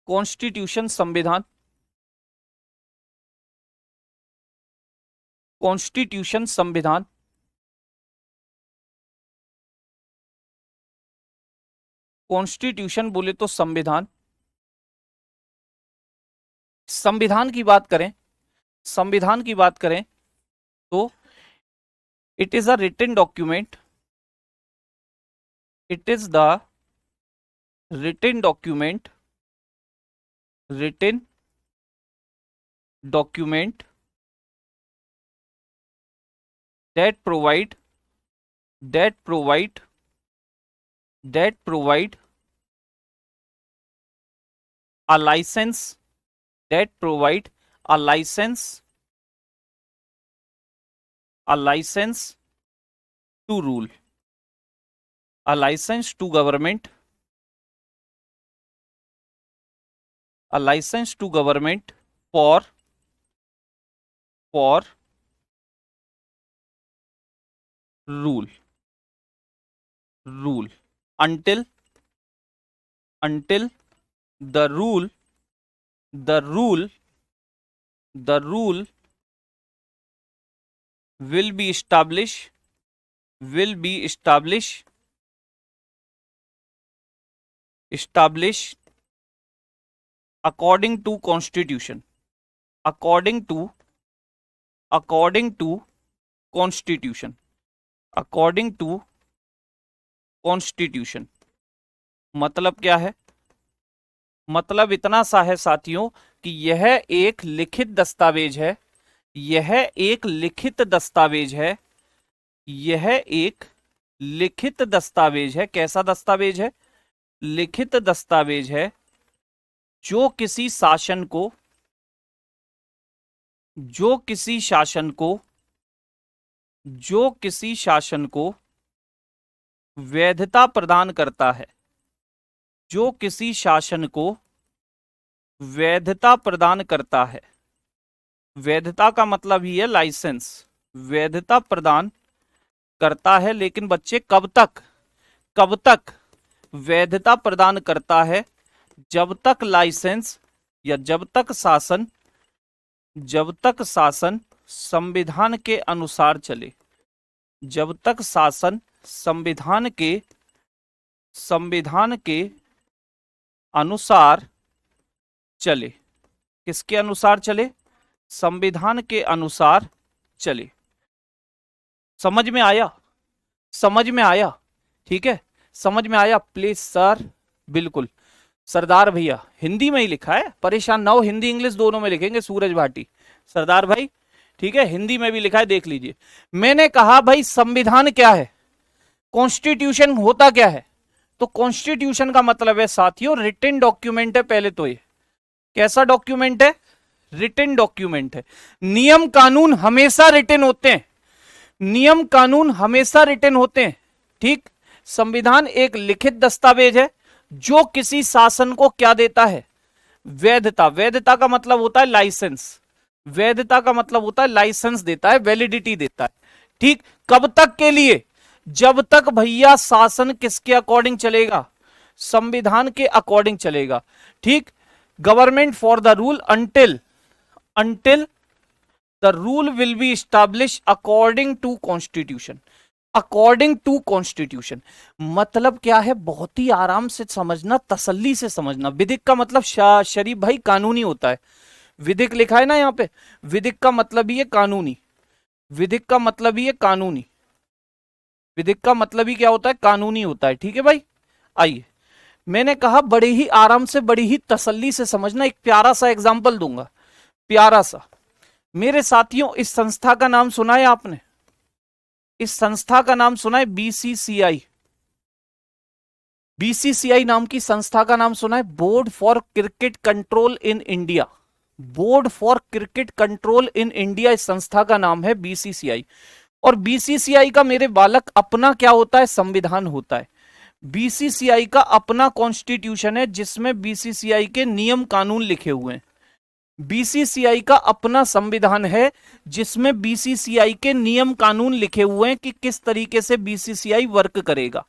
कॉन्स्टिट्यूशन संविधान, कॉन्स्टिट्यूशन संविधान, कॉन्स्टिट्यूशन बोले तो संविधान। संविधान की बात करें, संविधान की बात करें तो it is a written document, it is the written document, written document that provide that provide that provide a license, that provide a license, a license to rule, a license to government, a license to government for rule, rule until the rule the rule the rule will be established, will be established established according to constitution, according to constitution, according to constitution। मतलब क्या है? मतलब इतना सा है साथियों कि यह एक लिखित दस्तावेज है, यह एक लिखित दस्तावेज है, यह एक लिखित दस्तावेज है। कैसा दस्तावेज है? लिखित दस्तावेज है जो किसी शासन को, जो किसी शासन को, जो किसी शासन को वैधता प्रदान करता है, जो किसी शासन को वैधता प्रदान करता है। वैधता का मतलब ही है लाइसेंस, वैधता प्रदान करता है। लेकिन बच्चे कब तक, कब तक वैधता प्रदान करता है? जब तक लाइसेंस या जब तक शासन, जब तक शासन संविधान के अनुसार चले, जब तक शासन संविधान के अनुसार चले। किसके अनुसार चले? संविधान के अनुसार चले। समझ में आया? समझ में आया? ठीक है, समझ में आया? प्लीज सर, बिल्कुल सरदार भैया, हिंदी में ही लिखा है, परेशान ना हो, हिंदी इंग्लिश दोनों में लिखेंगे, सूरज भाटी, सरदार भाई, ठीक है, हिंदी में भी लिखा है, देख लीजिए। मैंने कहा भाई संविधान क्या है, कॉन्स्टिट्यूशन होता क्या है? तो कॉन्स्टिट्यूशन का मतलब है साथियों रिटन डॉक्यूमेंट है। पहले तो ये कैसा डॉक्यूमेंट है? रिटन डॉक्यूमेंट है। नियम कानून हमेशा रिटन होते हैं, नियम कानून हमेशा रिटन होते हैं। ठीक, संविधान एक लिखित दस्तावेज है जो किसी शासन को क्या देता है? वैधता। वैधता का मतलब होता है लाइसेंस, वैधता का मतलब होता है लाइसेंस देता है, वैलिडिटी देता है। ठीक, कब तक के लिए? जब तक भैया शासन किसके अकॉर्डिंग चलेगा? संविधान के अकॉर्डिंग चलेगा। ठीक, government for the rule until the rule will be establish according to constitution. According to constitution मतलब क्या है? बहुत ही आराम से समझना, तसल्ली से समझना। विधिक का मतलब शरीफ भाई कानूनी होता है। विधिक लिखा है ना यहाँ पे, विधिक का मतलब ही है कानूनी। विधिक का मतलब ही है कानूनी। विधिक का मतलब ही क्या होता है? कानूनी होता है। ठीक है भाई, आइए, मैंने कहा बड़े ही आराम से, बड़ी ही तसल्ली से समझना। एक प्यारा सा एग्जाम्पल दूंगा, प्यारा सा। मेरे साथियों, इस संस्था का नाम सुना है आपने? इस संस्था का नाम सुना है? बीसीसीआई। बीसीसीआई नाम की संस्था का नाम सुना है? Board for cricket control in India. Board for cricket control in India, इस संस्था का नाम है बीसीसीआई। और बीसीसीआई का मेरे बालक अपना क्या होता है? संविधान होता है। बीसीसीआई का अपना कॉन्स्टिट्यूशन है, जिसमें बीसीसीआई के नियम कानून लिखे हुए हैं। बीसीसीआई का अपना संविधान है, जिसमें बीसीसीआई के नियम कानून लिखे हुए हैं कि किस तरीके से बीसीसीआई वर्क करेगा।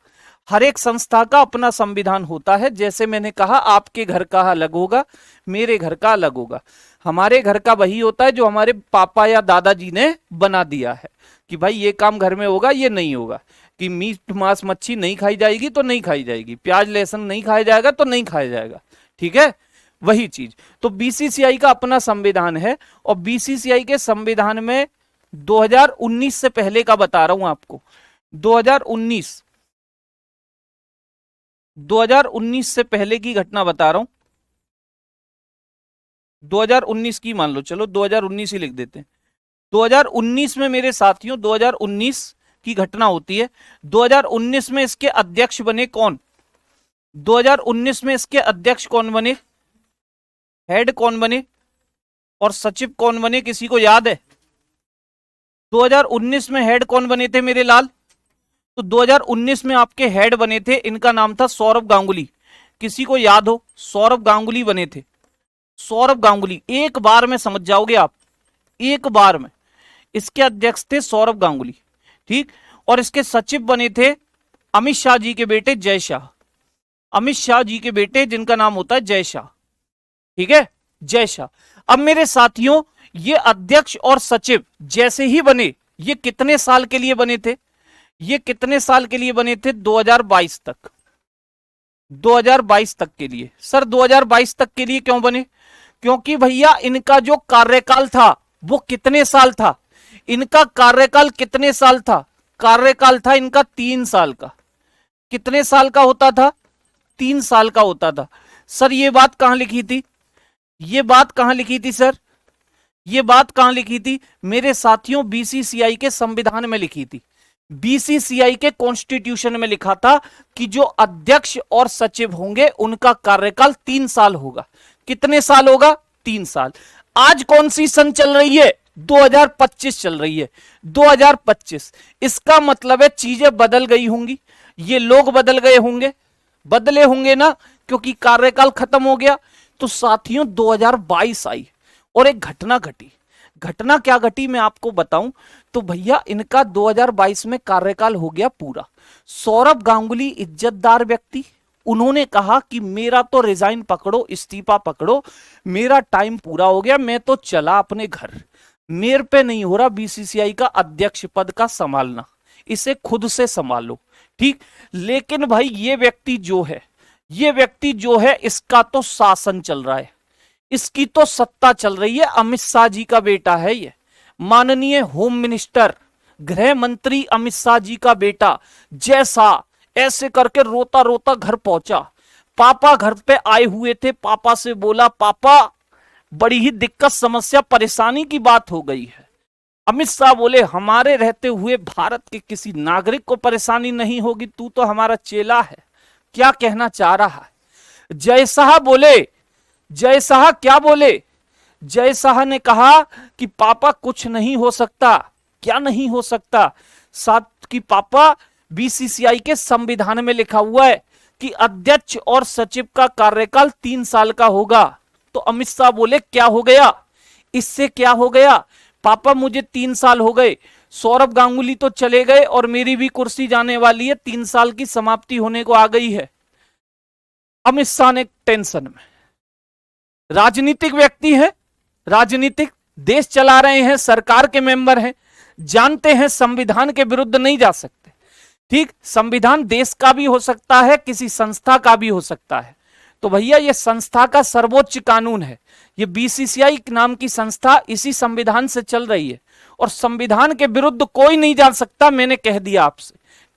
हर एक संस्था का अपना संविधान होता है। जैसे मैंने कहा, आपके घर का अलग होगा, मेरे घर का अलग होगा। हमारे घर का वही होता है जो हमारे पापा या दादाजी ने बना दिया है कि भाई ये काम घर में होगा, ये नहीं होगा, कि मीट मांस मच्छी नहीं खाई जाएगी तो नहीं खाई जाएगी, प्याज लहसुन नहीं खाया जाएगा तो नहीं खाया जाएगा। ठीक है, वही चीज। तो बीसीसीआई का अपना संविधान है, और बीसीसीआई के संविधान में 2019 से पहले का बता रहा हूं आपको। 2019 से पहले की घटना बता रहा हूं। 2019 की मान लो, चलो 2019 ही लिख देते हैं। 2019 में मेरे साथियों, 2019 की घटना होती है। 2019 में इसके अध्यक्ष बने कौन? 2019 में इसके अध्यक्ष कौन बने? हेड कौन बने? और सचिव कौन बने? किसी को याद है? 2019 में हेड कौन बने थे मेरे लाल? तो 2019 में आपके हेड बने थे, इनका नाम था सौरभ गांगुली। किसी को याद हो? सौरभ गांगुली बने थे। सौरभ गांगुली, एक बार में समझ जाओगे आप, एक बार में। इसके अध्यक्ष थे सौरभ गांगुली। ठीक, और इसके सचिव बने थे अमित शाह जी के बेटे जय शाह। अमित शाह जी के बेटे, जिनका नाम होता है जय शाह। ठीक है, जय शाह। अब मेरे साथियों, ये अध्यक्ष और सचिव जैसे ही बने, ये कितने साल के लिए बने थे? ये कितने साल के लिए बने थे? 2022 तक। 2022 तक के लिए। सर 2022 तक के लिए क्यों बने? क्योंकि भैया इनका जो कार्यकाल था वो कितने साल था? इनका कार्यकाल कितने साल था? कार्यकाल था इनका 3 साल का। कितने साल का होता था? 3 साल का होता था। सर ये बात कहां लिखी थी? ये बात कहां लिखी थी सर? ये बात कहां लिखी थी? मेरे साथियों, बीसीसीआई के संविधान में लिखी थी। बीसीसीआई के कॉन्स्टिट्यूशन में लिखा था कि जो अध्यक्ष और सचिव होंगे उनका कार्यकाल 3 साल होगा। कितने साल होगा? 3 साल। आज कौन सी सन चल रही है? 2025 चल रही है। 2025, इसका मतलब है चीजें बदल गई होंगी, ये लोग बदल गए होंगे, बदले होंगे ना, क्योंकि कार्यकाल खत्म हो गया। तो साथियों 2022 आई और एक घटना घटी। घटना क्या घटी मैं आपको बताऊं तो भैया, इनका 2022 में कार्यकाल हो गया पूरा। सौरभ गांगुली इज्जतदार व्यक्ति, उन्होंने कहा कि मेरा तो रिजाइन पकड़ो, इस्तीफा पकड़ो, मेरा टाइम पूरा हो गया, मैं तो चला अपने घर, मेरे पे नहीं हो रहा बीसीसीआई का अध्यक्ष पद का संभालना, इसे खुद से संभालो। ठीक, लेकिन भाई ये व्यक्ति जो है, ये व्यक्ति जो है, इसका तो शासन चल रहा है, इसकी तो सत्ता चल रही है। अमित शाह जी का बेटा है ये, माननीय होम मिनिस्टर, गृह मंत्री अमित शाह जी का बेटा जय शाह। ऐसे करके रोता रोता घर पहुंचा। पापा घर पे आए हुए थे, पापा से बोला, पापा बड़ी ही दिक्कत, समस्या, परेशानी की बात हो गई है। अमित शाह बोले, हमारे रहते हुए भारत के किसी नागरिक को परेशानी नहीं होगी, तू तो हमारा चेला है, क्या कहना चाह रहा है? जय शाह बोले, जय शाह क्या बोले? जय शाह ने कहा कि पापा कुछ नहीं हो सकता। क्या नहीं हो सकता? साथ कि पापा, बीसीसीआई के संविधान में लिखा हुआ है कि अध्यक्ष और सचिव का कार्यकाल 3 साल का होगा। तो अमित शाह बोले, क्या हो गया? इससे क्या हो गया? पापा मुझे 3 साल हो गए। सौरभ गांगुली तो चले गए और मेरी भी कुर्सी जाने वाली है, 3 साल की समाप्ति होने को आ गई है। अमित शाह ने टेंशन में, राजनीतिक व्यक्ति है, राजनीतिक देश चला रहे हैं, सरकार के मेंबर हैं, जानते हैं संविधान के विरुद्ध नहीं जा सकते। ठीक, संविधान देश का भी हो सकता है, किसी संस्था का भी हो सकता है। तो भैया ये संस्था का सर्वोच्च कानून है, ये बीसीसीआई नाम की संस्था इसी संविधान से चल रही है और संविधान के विरुद्ध कोई नहीं जा सकता, मैंने कह दिया आपसे।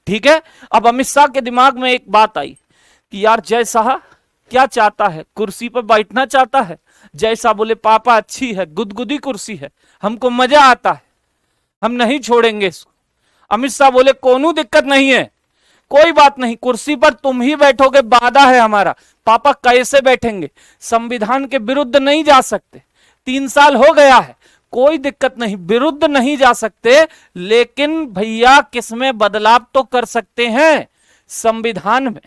ठीक है, अब अमित शाह के दिमाग में एक बात आई कि यार जय शाह क्या चाहता है, कुर्सी पर बैठना चाहता है। जय शाह बोले पापा अच्छी है, गुदगुदी कुर्सी है, हमको मजा आता है, हम नहीं छोड़ेंगे इसको। अमित शाह बोले कोनू दिक्कत नहीं है, कोई बात नहीं, कुर्सी पर तुम ही बैठोगे, वादा है हमारा। पापा कैसे बैठेंगे, संविधान के विरुद्ध नहीं जा सकते, 3 साल हो गया है, कोई दिक्कत नहीं, विरुद्ध नहीं जा सकते, लेकिन भैया किसमें बदलाव तो कर सकते हैं, संविधान में।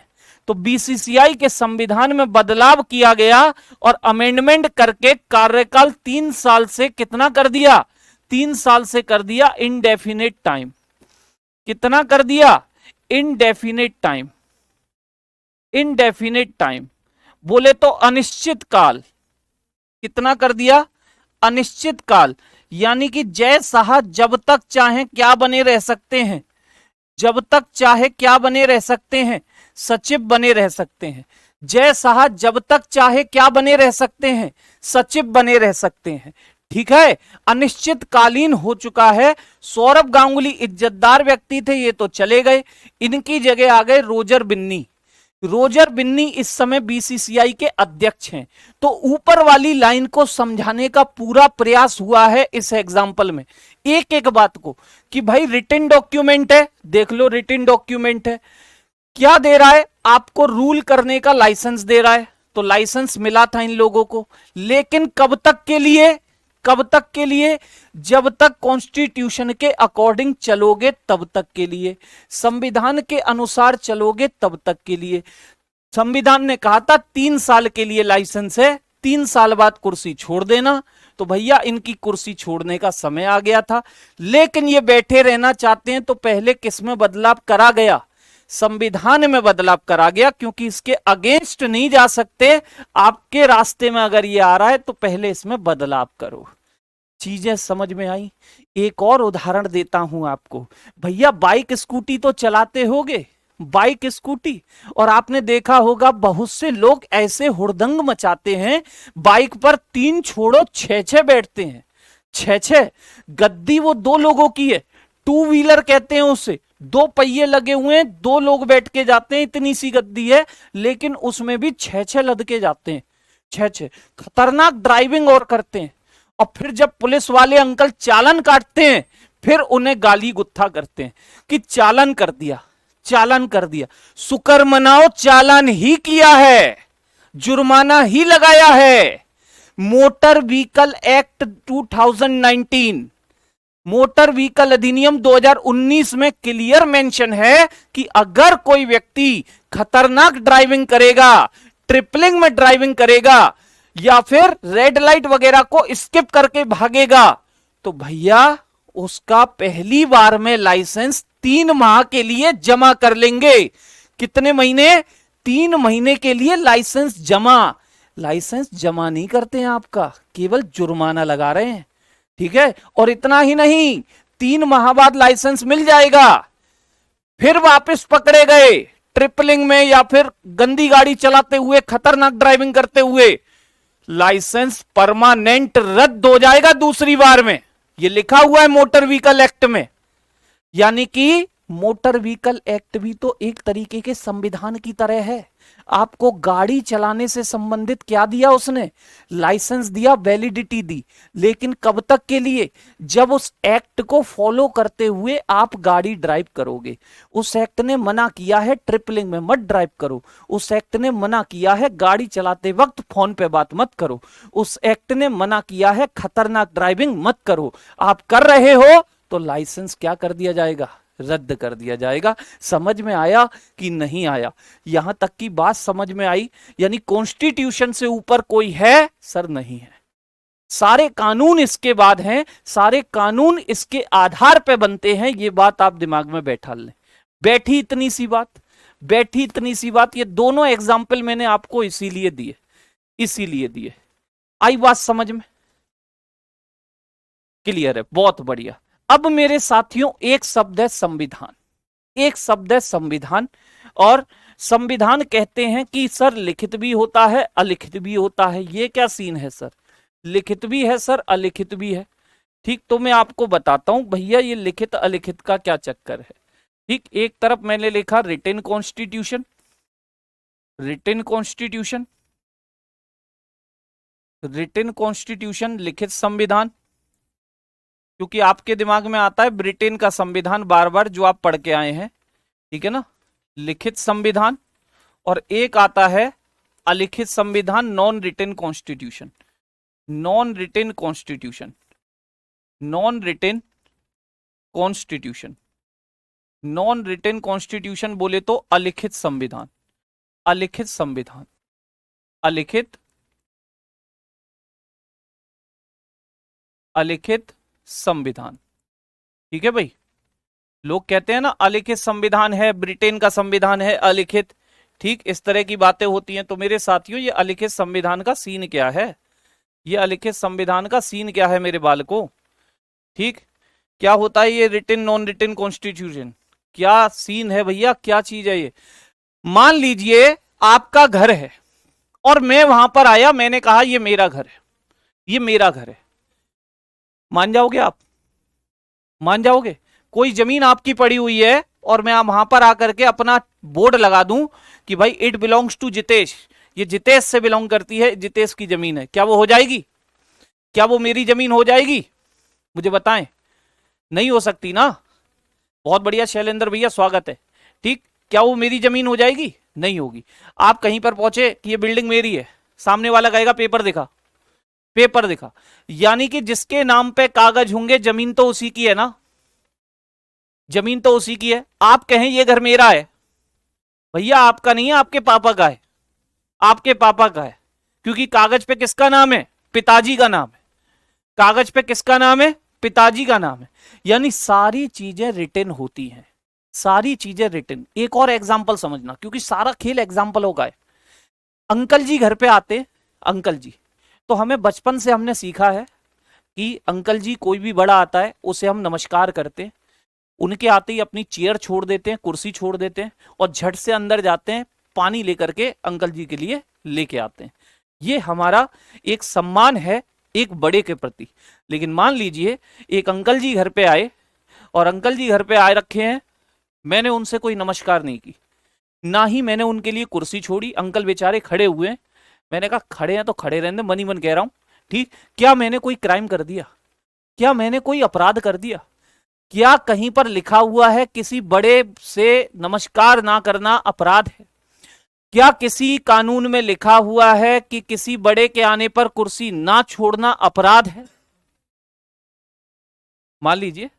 तो बीसीसीआई के संविधान में बदलाव किया गया और अमेंडमेंट करके कार्यकाल 3 साल से कितना कर दिया, 3 साल से कर दिया इनडेफिनेट टाइम। कितना कर दिया, इनडेफिनेट टाइम। इनडेफिनेट टाइम बोले तो अनिश्चित काल, कितना कर दिया, अनिश्चित काल। यानी कि जय शाह जब तक चाहे क्या बने रह सकते हैं, जब तक चाहे क्या बने रह सकते हैं, सचिव बने रह सकते हैं। जय शाह जब तक चाहे क्या बने रह सकते हैं, सचिव बने रह सकते हैं। ठीक है, अनिश्चितकालीन हो चुका है। सौरभ गांगुली इज्जतदार व्यक्ति थे, ये तो चले गए, इनकी जगह आ गए रोजर बिन्नी। रोजर बिन्नी इस समय बीसीसीआई के अध्यक्ष हैं। तो ऊपर वाली लाइन को समझाने का पूरा प्रयास हुआ है इस एग्जाम्पल में, एक एक बात को, कि भाई रिटन डॉक्यूमेंट है, देख लो रिटन डॉक्यूमेंट है, क्या दे रहा है आपको, रूल करने का लाइसेंस दे रहा है। तो लाइसेंस मिला था इन लोगों को, लेकिन कब तक के लिए, कब तक के लिए, जब तक कॉन्स्टिट्यूशन के अकॉर्डिंग चलोगे तब तक के लिए, संविधान के अनुसार चलोगे तब तक के लिए। संविधान ने कहा था 3 साल के लिए लाइसेंस है, 3 साल बाद कुर्सी छोड़ देना। तो भैया इनकी कुर्सी छोड़ने का समय आ गया था, लेकिन ये बैठे रहना चाहते हैं। तो पहले किसमें बदलाव करा गया, संविधान में बदलाव करा गया, क्योंकि इसके अगेंस्ट नहीं जा सकते। आपके रास्ते में अगर ये आ रहा है तो पहले इसमें बदलाव करो। चीजें समझ में आई। एक और उदाहरण देता हूं आपको। भैया बाइक स्कूटी तो चलाते होगे, बाइक स्कूटी, और आपने देखा होगा बहुत से लोग ऐसे हुड़दंग मचाते हैं, बाइक पर 3 छोड़ो 6 बैठते हैं, 6 गद्दी वो 2 लोगों की है, 2 व्हीलर कहते हैं उसे, 2 पहिए लगे हुए हैं, 2 लोग बैठ के जाते हैं, इतनी सी गद्दी है, लेकिन उसमें भी 6 लद के जाते हैं, 6 खतरनाक ड्राइविंग और करते हैं। और फिर जब पुलिस वाले अंकल चालान काटते हैं, फिर उन्हें गाली गुत्था करते हैं कि चालान कर दिया, चालान कर दिया। शुक्र मनाओ चालान ही किया है, जुर्माना ही लगाया है। Motor vehicle act 2019, motor vehicle अधिनियम 2019 में क्लियर मेंशन है कि अगर कोई व्यक्ति खतरनाक ड्राइविंग करेगा, ट्रिपलिंग में ड्राइविंग करेगा, या फिर रेड लाइट वगैरह को स्किप करके भागेगा, तो भैया उसका पहली बार में लाइसेंस 3 माह के लिए जमा कर लेंगे। कितने महीने, 3 महीने के लिए लाइसेंस जमा। लाइसेंस जमा नहीं करते हैं आपका, केवल जुर्माना लगा रहे हैं। ठीक है, और इतना ही नहीं, 3 माह बाद लाइसेंस मिल जाएगा, फिर वापस पकड़े गए ट्रिपलिंग में या फिर गंदी गाड़ी चलाते हुए, खतरनाक ड्राइविंग करते हुए, लाइसेंस परमानेंट रद्द हो जाएगा दूसरी बार में। यह लिखा हुआ है मोटर व्हीकल एक्ट में। यानी कि मोटर व्हीकल एक्ट भी तो एक तरीके के संविधान की तरह है। आपको गाड़ी चलाने से संबंधित क्या दिया उसने, लाइसेंस दिया, वैलिडिटी दी, लेकिन कब तक के लिए, जब उस एक्ट को फॉलो करते हुए आप गाड़ी ड्राइव करोगे। उस एक्ट ने मना किया है ट्रिपलिंग में मत ड्राइव करो, उस एक्ट ने मना किया है गाड़ी चलाते वक्त फोन पे बात मत करो, उस एक्ट ने मना किया है खतरनाक ड्राइविंग मत करो। आप कर रहे हो तो लाइसेंस क्या कर दिया जाएगा, रद्द कर दिया जाएगा। समझ में आया कि नहीं आया, यहां तक की बात समझ में आई। यानी कॉन्स्टिट्यूशन से ऊपर कोई है, सर नहीं है। सारे कानून इसके बाद हैं, सारे कानून इसके आधार पे बनते हैं। ये बात आप दिमाग में बैठा लें। बैठी इतनी सी बात, बैठी इतनी सी बात। ये दोनों एग्जाम्पल मैंने आपको इसीलिए दिए, इसीलिए दिए। आई बात समझ में? क्लियर है? बहुत बढ़िया। अब मेरे साथियों एक शब्द है संविधान, एक शब्द है संविधान। और संविधान कहते हैं कि सर लिखित भी होता है अलिखित भी होता है। ये क्या सीन है सर? लिखित भी है सर, अलिखित भी है। ठीक, तो मैं आपको बताता हूं भैया ये लिखित अलिखित का क्या चक्कर है। ठीक, एक तरफ मैंने लिखा written constitution, written constitution, written constitution लिखित संविधान, क्योंकि आपके दिमाग में आता है ब्रिटेन का संविधान बार बार जो आप पढ़ के आए हैं, ठीक है ना, लिखित संविधान। और एक आता है अलिखित संविधान, non written constitution, non written constitution, non written constitution. Non written constitution बोले तो अलिखित संविधान, अलिखित संविधान, अलिखित, अलिखित संविधान। ठीक है भाई, लोग कहते हैं ना अलिखित संविधान है, ब्रिटेन का संविधान है अलिखित। ठीक, इस तरह की बातें होती हैं। तो मेरे साथियों ये अलिखित संविधान का सीन क्या है, ये अलिखित संविधान का सीन क्या है मेरे बालकों? ठीक, क्या होता है ये रिटन नॉन रिटन कॉन्स्टिट्यूशन? क्या सीन है भैया, क्या चीज है ये? मान लीजिए आपका घर है और मैं वहां पर आया, मैंने कहा ये मेरा घर है, ये मेरा घर है। मान जाओगे आप? मान जाओगे? कोई जमीन आपकी पड़ी हुई है और मैं वहां पर आकर के अपना बोर्ड लगा दूं कि भाई इट बिलोंग्स टू जितेश, ये जितेश से बिलोंग करती है, जितेश की जमीन है, क्या वो हो जाएगी? क्या वो मेरी जमीन हो जाएगी? मुझे बताएं। नहीं हो सकती ना। बहुत बढ़िया शैलेंद्र भैया, स्वागत है। ठीक, क्या वो मेरी जमीन हो जाएगी? नहीं होगी। आप कहीं पर पहुंचे कि ये बिल्डिंग मेरी है, सामने वाला कहेगा पेपर दिखा, पेपर दिखा। यानी कि जिसके नाम पे कागज होंगे जमीन तो उसी की है ना, जमीन तो उसी की है। आप कहें ये घर मेरा है, भैया आपका नहीं है, आपके पापा का है, आपके पापा का है। क्योंकि कागज पे किसका नाम है? पिताजी का नाम है। कागज पे किसका नाम है? पिताजी का नाम है। यानी सारी चीजें रिटन होती हैं, सारी चीजें रिटन। एक और एग्जांपल समझना, क्योंकि सारा खेल एग्जांपलों का है। अंकल जी घर पे आते, अंकल जी, तो हमें बचपन से हमने सीखा है कि अंकल जी कोई भी बड़ा आता है उसे हम नमस्कार करते हैं। उनके आते ही अपनी चेयर छोड़ देते हैं, कुर्सी छोड़ देते हैं और झट से अंदर जाते हैं, पानी लेकर के अंकल जी के लिए लेके आते हैं। ये हमारा एक सम्मान है एक बड़े के प्रति। लेकिन मान लीजिए एक अंकल जी घर पे आए और अंकल जी घर पे आए रखे हैं, मैंने उनसे कोई नमस्कार नहीं की, ना ही मैंने उनके लिए कुर्सी छोड़ी। अंकल बेचारे खड़े हुए हैं, मैंने कहा खड़े हैं तो खड़े रहने, मन ही मन कह रहा हूं। ठीक, क्या मैंने कोई क्राइम कर दिया? क्या मैंने कोई अपराध कर दिया? क्या कहीं पर लिखा हुआ है किसी बड़े से नमस्कार ना करना अपराध है? क्या किसी कानून में लिखा हुआ है कि किसी बड़े के आने पर कुर्सी ना छोड़ना अपराध है? मान लीजिए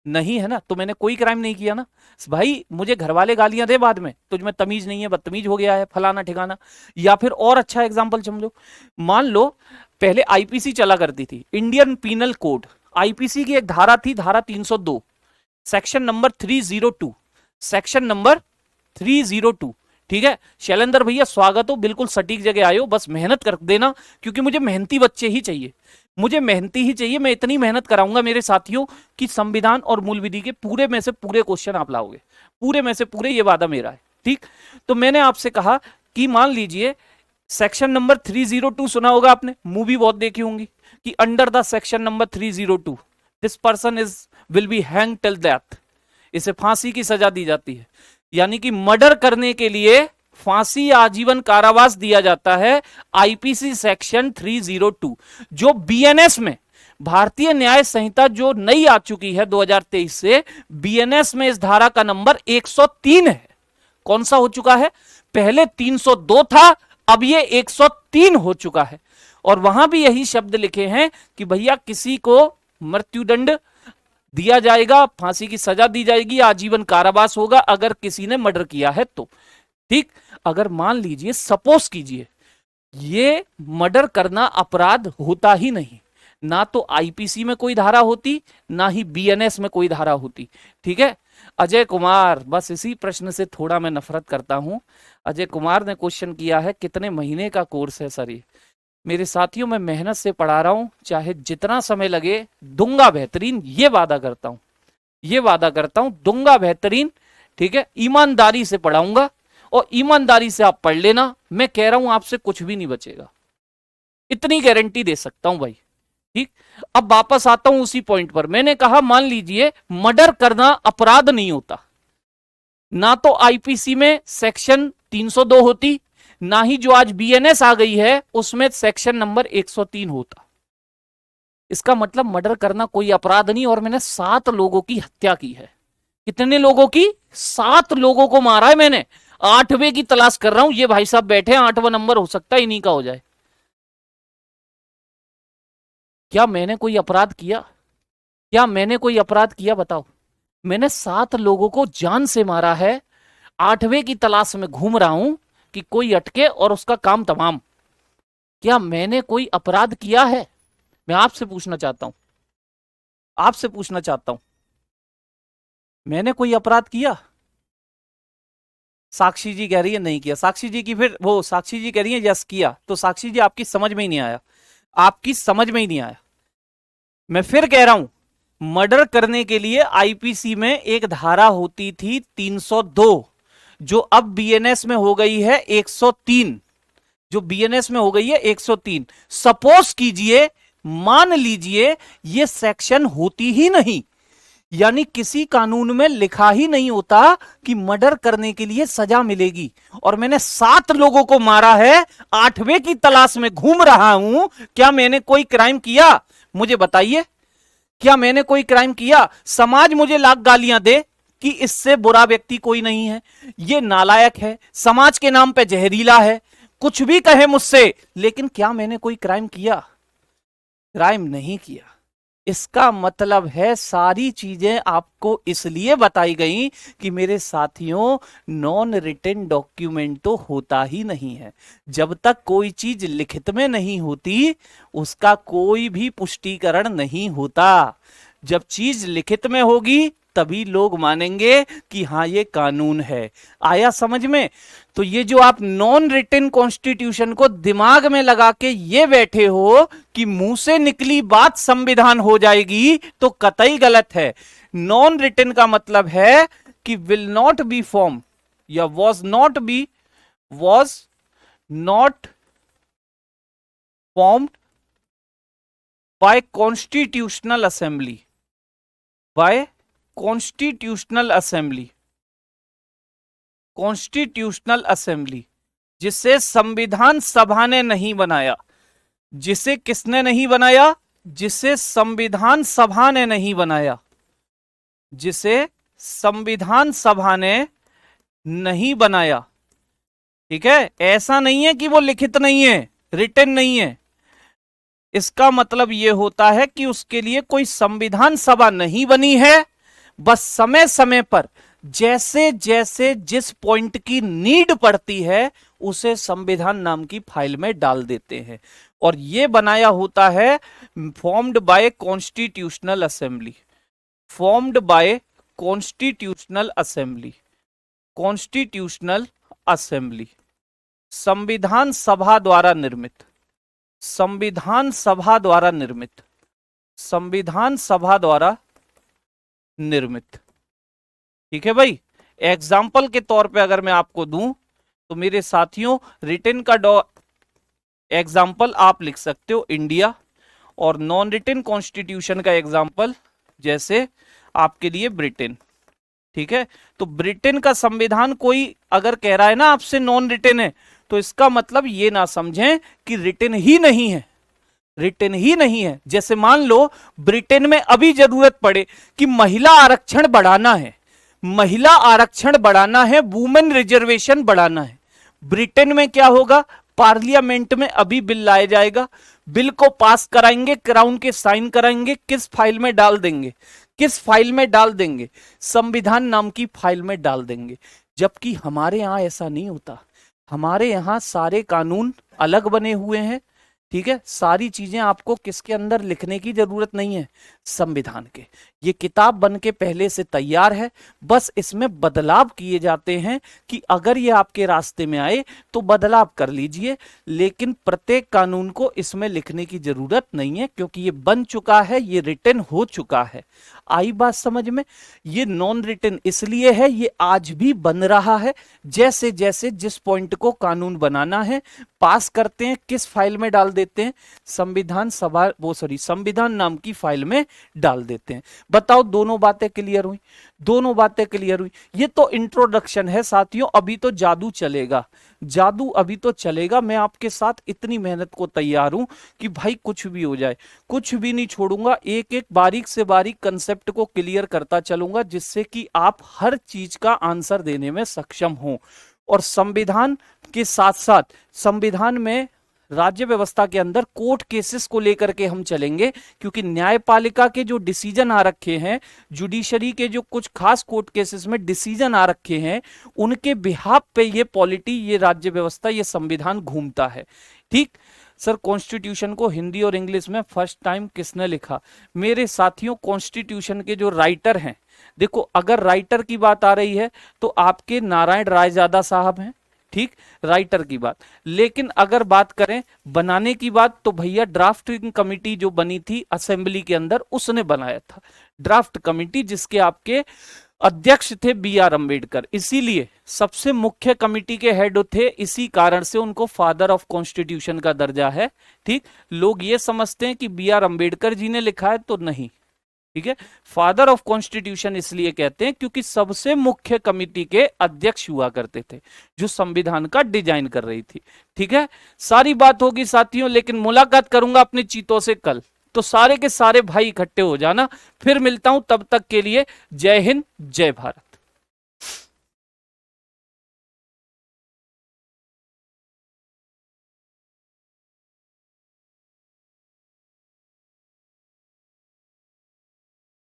नहीं है ना, तो मैंने कोई क्राइम नहीं किया ना भाई। मुझे घर वाले गालियां दे बाद में, तुझ में तमीज नहीं है, बदतमीज हो गया है, फलाना ठिकाना। या फिर और अच्छा एग्जांपल समझो, मान लो पहले आईपीसी चला करती थी, इंडियन पीनल कोड। आईपीसी की एक धारा थी, धारा 302, सेक्शन नंबर 302, सेक्शन नंबर 302। ठीक है शैलेंद्र भैया, स्वागत हो, बिल्कुल सटीक जगह आए हो। बस मेहनत कर देना, क्योंकि मुझे मेहनती बच्चे ही चाहिए, मुझे मेहनती ही चाहिए। मैं इतनी मेहनत कराऊंगा मेरे साथियों कि संविधान और मूल विधि के पूरे में से पूरे क्वेश्चन आप लाओगे, पूरे में से पूरे, ये वादा मेरा है। ठीक, तो मैंने आपसे कहा कि मान लीजिए सेक्शन नंबर 302 सुना होगा आपने, मूवी बहुत देखी होंगी, कि under the section number 302 this person is will be hang till death, इसे फांसी की सजा दी जाती है। यानी कि मर्डर करने के लिए फांसी आजीवन कारावास दिया जाता है। आईपीसी सेक्शन 302 जो बीएनएस में, भारतीय न्याय संहिता जो नई आ चुकी है 2023 से, बीएनएस में इस धारा का नंबर 103 है। कौन सा हो चुका है? पहले 302 था, अब ये 103 हो चुका है। और वहां भी यही शब्द लिखे हैं कि भैया किसी को मृत्युदंड दिया जाएगा, फांसी की सजा दी जाएगी, आजीवन कारावास होगा अगर किसी ने मर्डर किया है तो। ठीक, अगर मान लीजिए, सपोज कीजिए, ये मर्डर करना अपराध होता ही नहीं, ना तो आईपीसी में कोई धारा होती, ना ही बीएनएस में कोई धारा होती। ठीक है। अजय कुमार, बस इसी प्रश्न से थोड़ा मैं नफरत करता हूं। अजय कुमार ने क्वेश्चन किया है कितने महीने का कोर्स है सर ये। मेरे साथियों, मैं मेहनत से पढ़ा रहा हूं, चाहे जितना समय लगे दूंगा बेहतरीन, ये वादा करता हूं, ये वादा करता हूं, दूंगा बेहतरीन। ठीक है, ईमानदारी से पढ़ाऊंगा और ईमानदारी से आप पढ़ लेना। मैं कह रहा हूं आपसे कुछ भी नहीं बचेगा, इतनी गारंटी दे सकता हूं भाई। ठीक। अब वापस आता हूं उसी पॉइंट पर। मैंने कहा मान लीजिए मर्डर करना अपराध नहीं होता, ना तो आईपीसी में सेक्शन 302 होती, ना ही जो आज बीएनएस आ गई है उसमें सेक्शन नंबर 103 होता। इसका मतलब मर्डर करना कोई अपराध नहीं, और मैंने 7 लोगों की हत्या की है। कितने लोगों की? 7 लोगों को मारा है मैंने। 8वें की तलाश कर रहा हूं। ये भाई साहब बैठे हैं, 8वां नंबर हो सकता है इन्हीं का हो जाए। क्या मैंने कोई अपराध किया? क्या मैंने कोई अपराध किया बताओ? मैंने 7 लोगों को जान से मारा है। 8वें की तलाश में घूम रहा हूं कि कोई अटके और उसका काम तमाम। क्या मैंने कोई अपराध किया है? मैं आपसे पूछना चाहता हूं, आपसे पूछना चाहता हूं, मैंने कोई अपराध किया? साक्षी जी कह रही है नहीं किया। साक्षी जी की फिर वो साक्षी जी कह रही है यस किया। तो साक्षी जी आपकी समझ में ही नहीं आया, आपकी समझ में ही नहीं आया। मैं फिर कह रहा हूं, मर्डर करने के लिए आईपीसी में एक धारा होती थी 302, जो अब बीएनएस में हो गई है 103। जो बीएनएस में हो गई है 103। सपोज कीजिए, मान लीजिए ये सेक्शन होती ही नहीं, यानी किसी कानून में लिखा ही नहीं होता कि मर्डर करने के लिए सजा मिलेगी, और मैंने 7 लोगों को मारा है, 8वें की तलाश में घूम रहा हूं। क्या मैंने कोई क्राइम किया? मुझे बताइए, क्या मैंने कोई क्राइम किया? समाज मुझे लाख गालियां दे कि इससे बुरा व्यक्ति कोई नहीं है, ये नालायक है, समाज के नाम पे जहरीला है, कुछ भी कहे मुझसे, लेकिन क्या मैंने कोई क्राइम किया? क्राइम नहीं किया। इसका मतलब है सारी चीजें आपको इसलिए बताई गई कि मेरे साथियों, नॉन रिटन डॉक्यूमेंट तो होता ही नहीं है। जब तक कोई चीज लिखित में नहीं होती उसका कोई भी पुष्टिकरण नहीं होता। जब चीज लिखित में होगी तभी लोग मानेंगे कि हां ये कानून है। आया समझ में? तो ये जो आप नॉन रिटन कॉन्स्टिट्यूशन को दिमाग में लगा के ये बैठे हो कि मुंह से निकली बात संविधान हो जाएगी, तो कतई गलत है। नॉन रिटन का मतलब है कि विल नॉट बी फॉर्म या was not formed by constitutional assembly, by constitutional assembly, constitutional assembly, जिसे संविधान सभा ने नहीं बनाया। जिसे किसने नहीं बनाया? जिसे संविधान सभा ने नहीं बनाया, जिसे संविधान सभा ने नहीं बनाया। ठीक है, ऐसा नहीं है कि वो लिखित नहीं है, रिटन नहीं है। इसका मतलब यह होता है कि उसके लिए कोई संविधान सभा नहीं बनी है। बस समय समय पर जैसे जैसे जिस पॉइंट की नीड पड़ती है उसे संविधान नाम की फाइल में डाल देते हैं, और यह बनाया होता है formed by constitutional assembly, formed by constitutional assembly, constitutional assembly, संविधान सभा द्वारा निर्मित, संविधान सभा द्वारा निर्मित, संविधान सभा द्वारा निर्मित। ठीक है भाई। एग्जाम्पल के तौर पे अगर मैं आपको दूं तो मेरे साथियों, रिटन का एग्जाम्पल आप लिख सकते हो इंडिया, और नॉन रिटन कॉन्स्टिट्यूशन का एग्जाम्पल जैसे आपके लिए ब्रिटेन। ठीक है, तो ब्रिटेन का संविधान कोई अगर कह रहा है ना आपसे नॉन रिटन है, तो इसका मतलब ये ना समझें कि रिटन ही नहीं है, रिटन ही नहीं है। जैसे मान लो ब्रिटेन में अभी जरूरत पड़े कि महिला आरक्षण बढ़ाना है, महिला आरक्षण बढ़ाना है, वुमेन रिजर्वेशन बढ़ाना है, ब्रिटेन में क्या होगा? पार्लियामेंट में अभी बिल लाया जाएगा, बिल को पास कराएंगे, क्राउन के साइन कराएंगे, किस फाइल में डाल देंगे? किस फाइल में डाल देंगे? संविधान नाम की फाइल में डाल देंगे। जबकि हमारे यहां ऐसा नहीं होता। हमारे यहां सारे कानून अलग बने हुए हैं। ठीक है, सारी चीजें आपको किसके अंदर लिखने की जरूरत नहीं है, संविधान के। ये किताब बन के पहले से तैयार है, बस इसमें बदलाव किए जाते हैं कि अगर ये आपके रास्ते में आए तो बदलाव कर लीजिए, लेकिन प्रत्येक कानून को इसमें लिखने की जरूरत नहीं है, क्योंकि ये बन चुका है, ये रिटन हो चुका है। आई बात समझ में? ये नॉन रिटन इसलिए है, ये आज भी बन रहा है। जैसे जैसे जिस पॉइंट को कानून बनाना है पास करते हैं, किस फाइल में डाल देते हैं, संविधान सभा संविधान नाम की फाइल में डाल देते हैं। बताओ, दोनों बातें क्लियर हुई? दोनों बातें क्लियर हुई। ये तो इंट्रोडक्शन है साथियों, अभी तो जादू चलेगा, जादू अभी तो चलेगा। मैं आपके साथ इतनी मेहनत को तैयार हूं कि भाई कुछ भी हो जाए, कुछ भी नहीं छोड़ूंगा, एक एक बारीक से बारीक कंसेप्ट को क्लियर करता चलूंगा, जिससे कि आप हर चीज का आंसर देने में सक्षम हो। और संविधान के साथ साथ संविधान में राज्य व्यवस्था के अंदर कोर्ट केसेस को लेकर के हम चलेंगे, क्योंकि न्यायपालिका के जो डिसीजन आ रखे हैं, जुडिशरी के जो कुछ खास कोर्ट केसेस में डिसीजन आ रखे हैं, उनके बिहाफ पे ये पॉलिटी, ये राज्य व्यवस्था, ये संविधान घूमता है। ठीक सर, कॉन्स्टिट्यूशन को हिंदी और इंग्लिश में फर्स्ट टाइम किसने लिखा? मेरे साथियों, कॉन्स्टिट्यूशन के जो राइटर हैं, देखो अगर राइटर की बात आ रही है तो आपके नारायण रायजादा साहब हैं, ठीक, राइटर की बात। लेकिन अगर बात करें बनाने की बात, तो भैया ड्राफ्टिंग कमिटी जो बनी थी असेंबली के अंदर, उसने बनाया था ड्राफ्ट कमिटी, जिसके आपके अध्यक्ष थे बी आर अम्बेडकर। इसीलिए सबसे मुख्य कमिटी के हेड थे, इसी कारण से उनको फादर ऑफ कॉन्स्टिट्यूशन का दर्जा है। ठीक, लोग ये समझते हैं कि बी आर अम्बेडकर जी ने लिखा है, तो नहीं। ठीक है, फादर ऑफ कॉन्स्टिट्यूशन इसलिए कहते हैं क्योंकि सबसे मुख्य कमिटी के अध्यक्ष हुआ करते थे, जो संविधान का डिजाइन कर रही थी। ठीक है, सारी बात होगी साथियों, लेकिन मुलाकात करूंगा अपने चीतों से कल, तो सारे के सारे भाई इकट्ठे हो जाना। फिर मिलता हूं, तब तक के लिए जय हिंद, जय भारत।